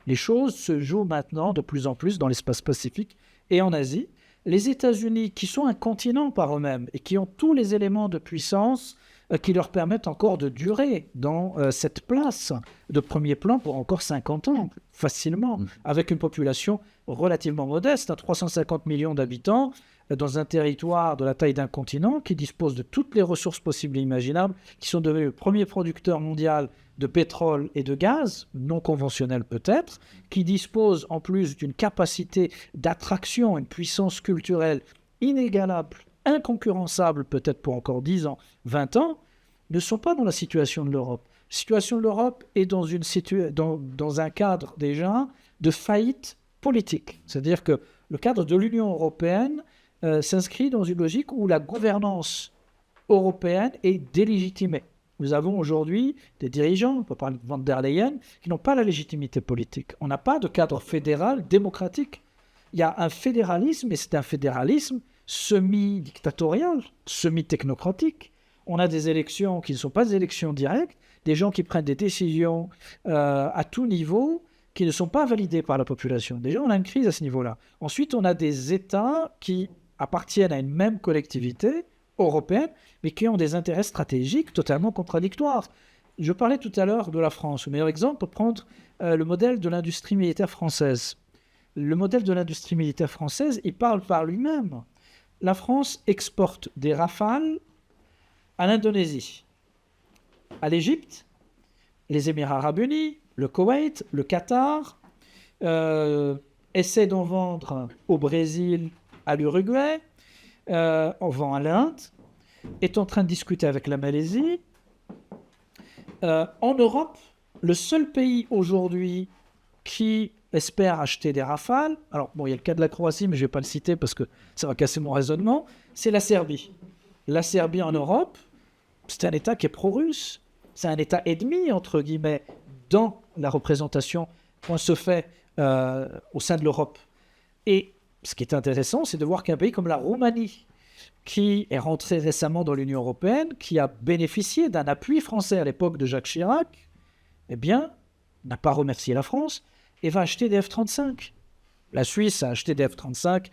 Speaker 3: Les choses se jouent maintenant de plus en plus dans l'espace Pacifique et en Asie. Les États-Unis, qui sont un continent par eux-mêmes et qui ont tous les éléments de puissance qui leur permettent encore de durer dans cette place de premier plan pour encore 50 ans, facilement, avec une population relativement modeste, 350 millions d'habitants, dans un territoire de la taille d'un continent qui dispose de toutes les ressources possibles et imaginables, qui sont devenus le premier producteur mondial de pétrole et de gaz, non conventionnel peut-être, qui dispose en plus d'une capacité d'attraction, une puissance culturelle inégalable, inconcurrençable peut-être pour encore 10 ans, 20 ans, ne sont pas dans la situation de l'Europe. La situation de l'Europe est dans un cadre déjà de faillite politique. C'est-à-dire que le cadre de l'Union européenne s'inscrit dans une logique où la gouvernance européenne est délégitimée. Nous avons aujourd'hui des dirigeants, on peut parler de Von der Leyen, qui n'ont pas la légitimité politique. On n'a pas de cadre fédéral démocratique. Il y a un fédéralisme, et c'est un fédéralisme semi-dictatorial, semi-technocratique. On a des élections qui ne sont pas des élections directes, des gens qui prennent des décisions à tout niveau, qui ne sont pas validées par la population. Déjà, on a une crise à ce niveau-là. Ensuite, on a des États qui appartiennent à une même collectivité européenne, mais qui ont des intérêts stratégiques totalement contradictoires. Je parlais tout à l'heure de la France. Le meilleur exemple, pour prendre le modèle de l'industrie militaire française. Le modèle de l'industrie militaire française, il parle par lui-même. La France exporte des Rafales à l'Indonésie, à l'Égypte, les Émirats arabes unis, le Koweït, le Qatar, essaie d'en vendre au Brésil, à l'Uruguay, on vend à l'Inde, est en train de discuter avec la Malaisie. En Europe, le seul pays aujourd'hui qui espère acheter des Rafales, alors bon, il y a le cas de la Croatie, mais je ne vais pas le citer parce que ça va casser mon raisonnement, c'est la Serbie. La Serbie en Europe, c'est un État qui est pro-russe. C'est un État ennemi, entre guillemets, dans la représentation qu'on se fait au sein de l'Europe. Et ce qui est intéressant, c'est de voir qu'un pays comme la Roumanie, qui est rentré récemment dans l'Union européenne, qui a bénéficié d'un appui français à l'époque de Jacques Chirac, eh bien, n'a pas remercié la France et va acheter des F-35. La Suisse a acheté des F-35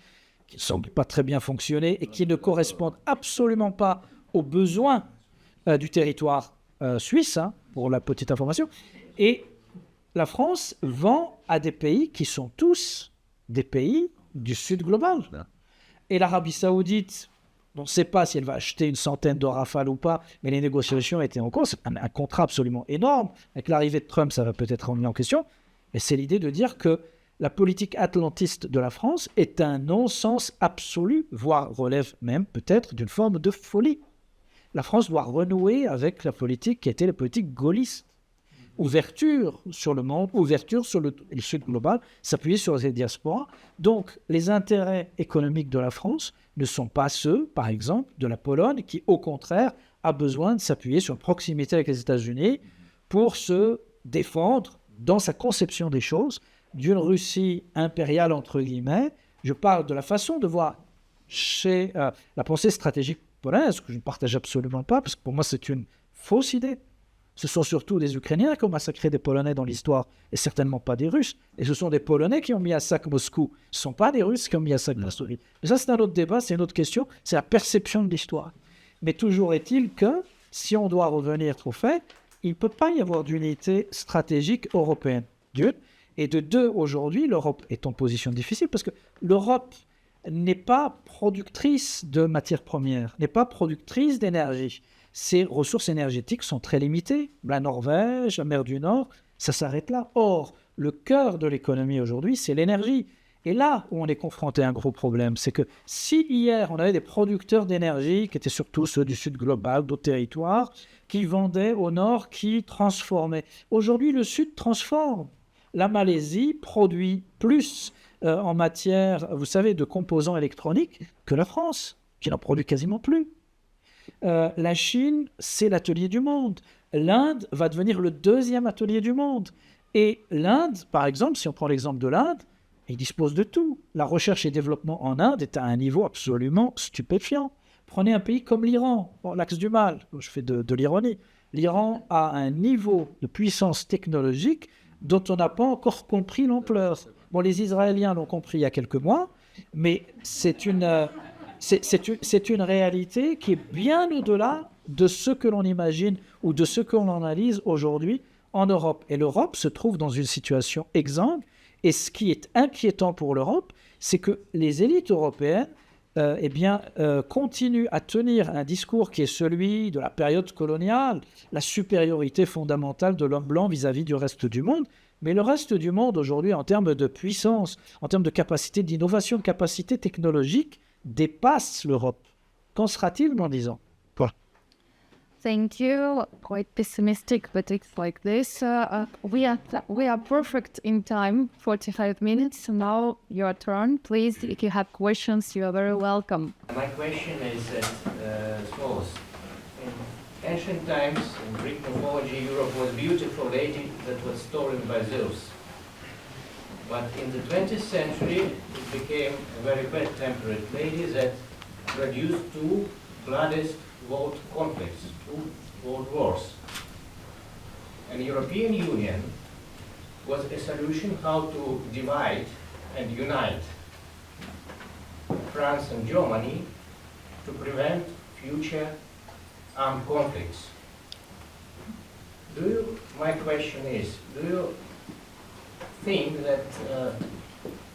Speaker 3: qui ne semblent pas très bien fonctionner et qui ne correspondent absolument pas aux besoins du territoire suisse, pour la petite information. Et la France vend à des pays qui sont tous des pays du Sud global. Et l'Arabie Saoudite, on ne sait pas si elle va acheter une centaine de Rafales ou pas, mais les négociations étaient en cours. C'est un contrat absolument énorme. Avec l'arrivée de Trump, ça va peut-être remis en question. Mais c'est l'idée de dire que la politique atlantiste de la France est un non-sens absolu, voire relève même peut-être d'une forme de folie. La France doit renouer avec la politique qui était la politique gaulliste. ouverture sur le monde, ouverture sur le sud global, s'appuyer sur les diasporas. Donc, les intérêts économiques de la France ne sont pas ceux, par exemple, de la Pologne, qui, au contraire, a besoin de s'appuyer sur une proximité avec les États-Unis pour se défendre dans sa conception des choses d'une Russie impériale, entre guillemets. Je parle de la façon de voir chez la pensée stratégique polonaise, que je ne partage absolument pas, parce que pour moi, c'est une fausse idée. Ce sont surtout des Ukrainiens qui ont massacré des Polonais dans l'histoire, et certainement pas des Russes. Et ce sont des Polonais qui ont mis à sac Moscou. Ce ne sont pas des Russes qui ont mis à sac Moscou. Mais ça, c'est un autre débat, c'est une autre question. C'est la perception de l'histoire. Mais toujours est-il que, si on doit revenir au fait, il ne peut pas y avoir d'unité stratégique européenne. D'une. Et de deux, aujourd'hui, l'Europe est en position difficile, parce que l'Europe n'est pas productrice de matières premières, n'est pas productrice d'énergie. Ses ressources énergétiques sont très limitées. La Norvège, la mer du Nord, ça s'arrête là. Or, le cœur de l'économie aujourd'hui, c'est l'énergie. Et là où on est confronté à un gros problème, c'est que si hier, on avait des producteurs d'énergie, qui étaient surtout ceux du Sud global, d'autres territoires, qui vendaient au Nord, qui transformaient. Aujourd'hui, le Sud transforme. La Malaisie produit plus en matière, vous savez, de composants électroniques que la France, qui n'en produit quasiment plus. La Chine, c'est l'atelier du monde. L'Inde va devenir le deuxième atelier du monde. Et l'Inde, par exemple, si on prend l'exemple de l'Inde, il dispose de tout. La recherche et développement en Inde est à un niveau absolument stupéfiant. Prenez un pays comme l'Iran, l'axe du mal, je fais de l'ironie. L'Iran a un niveau de puissance technologique dont on n'a pas encore compris l'ampleur. Bon, les Israéliens l'ont compris il y a quelques mois, mais c'est une réalité qui est bien au-delà de ce que l'on imagine ou de ce que l'on analyse aujourd'hui en Europe. Et l'Europe se trouve dans une situation exsangue. Et ce qui est inquiétant pour l'Europe, c'est que les élites européennes continuent à tenir un discours qui est celui de la période coloniale, la supériorité fondamentale de l'homme blanc vis-à-vis du reste du monde. Mais le reste du monde aujourd'hui, en termes de puissance, en termes de capacité d'innovation, de capacité technologique, dépasse l'Europe. Qu'en sera-t-il dans 10 ans?
Speaker 1: Thank you. Quite pessimistic, but it's like this. We are perfect in time, 45 minutes. Now your turn. Please, if you have questions, you are very welcome.
Speaker 5: My question is as follows. In ancient times, in Greek mythology, Europe was a beautiful lady that was stolen by Zeus. But in the 20th century, it became a very bad-tempered lady that produced two bloodiest world conflicts, two world wars. And the European Union was a solution how to divide and unite France and Germany to prevent future armed conflicts. My question is, do you think that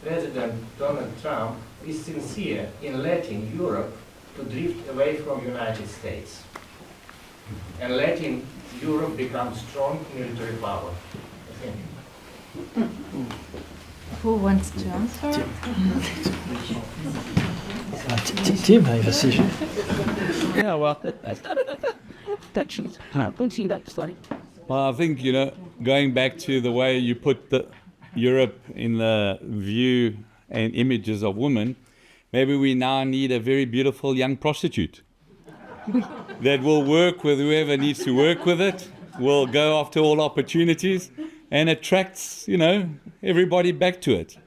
Speaker 5: President Donald Trump is sincere in letting Europe to drift away from United States and letting Europe become strong military power? Thank you.
Speaker 6: Who wants to answer?
Speaker 3: Tim, vas-y.
Speaker 2: Yeah, well, I think, going back to the way you put Europe in the view and images of women, maybe we now need a very beautiful young prostitute that will work with whoever needs to work with it, will go after all opportunities and attracts, everybody back to it.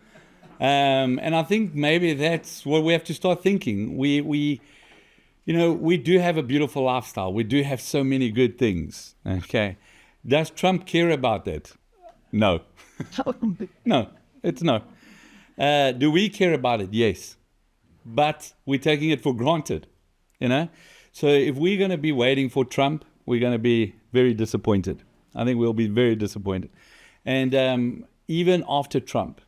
Speaker 2: And I think maybe that's what we have to start thinking. We do have a beautiful lifestyle. We do have so many good things. Okay. Does Trump care about that? No. No, it's no. Do we care about it? Yes. But we're taking it for granted, So if we're going to be waiting for Trump, we're going to be very disappointed. I think we'll be very disappointed. And even after Trump,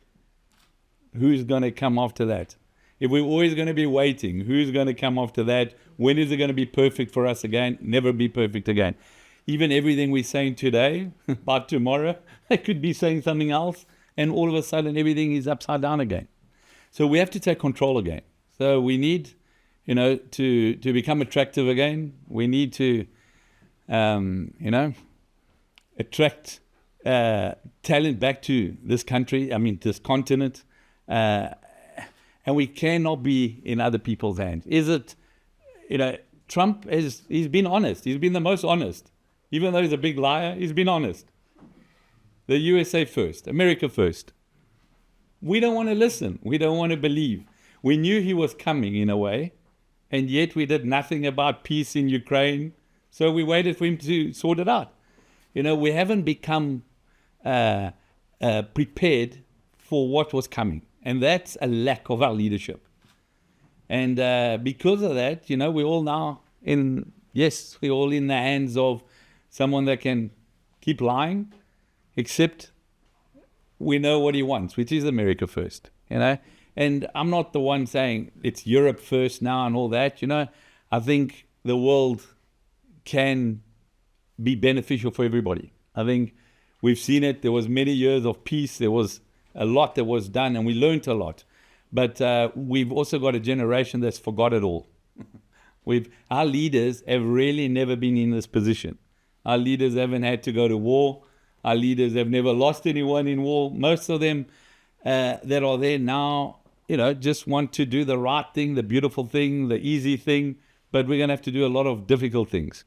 Speaker 2: who's going to come after that? If we're always going to be waiting, who's going to come after that? When is it going to be perfect for us again? Never be perfect again. Even everything we're saying today, about tomorrow, they could be saying something else, and all of a sudden everything is upside down again. So we have to take control again. So we need, to become attractive again. We need to, attract talent back to this country, this continent, and we cannot be in other people's hands. Is it, Trump he's been honest. He's been the most honest. Even though he's a big liar, he's been honest. The USA first, America first. We don't want to listen. We don't want to believe. We knew he was coming in a way, and yet we did nothing about peace in Ukraine. So we waited for him to sort it out. We haven't become prepared for what was coming. And that's a lack of our leadership. And because of that, we're all now we're all in the hands of someone that can keep lying, except we know what he wants, which is America first, And I'm not the one saying it's Europe first now and all that, I think the world can be beneficial for everybody. I think we've seen it. There was many years of peace. There was a lot that was done, and we learned a lot. But we've also got a generation that's forgot it all. Our leaders have really never been in this position. Our leaders haven't had to go to war. Our leaders have never lost anyone in war. Most of them that are there now, just want to do the right thing, the beautiful thing, the easy thing. But we're going to have to do a lot of difficult things.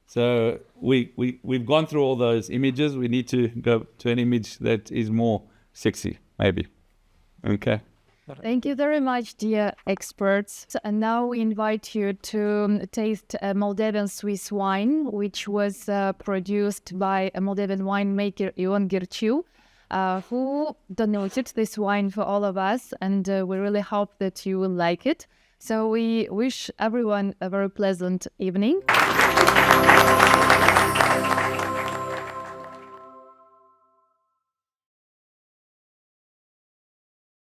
Speaker 2: So we've gone through all those images. We need to go to an image that is more sexy, maybe. Okay.
Speaker 1: Thank you very much, dear experts. And now we invite you to taste a Moldovan Swiss wine, which was produced by a Moldovan winemaker, Ion Girciu, who donated this wine for all of us. And we really hope that you will like it. So we wish everyone a very pleasant evening.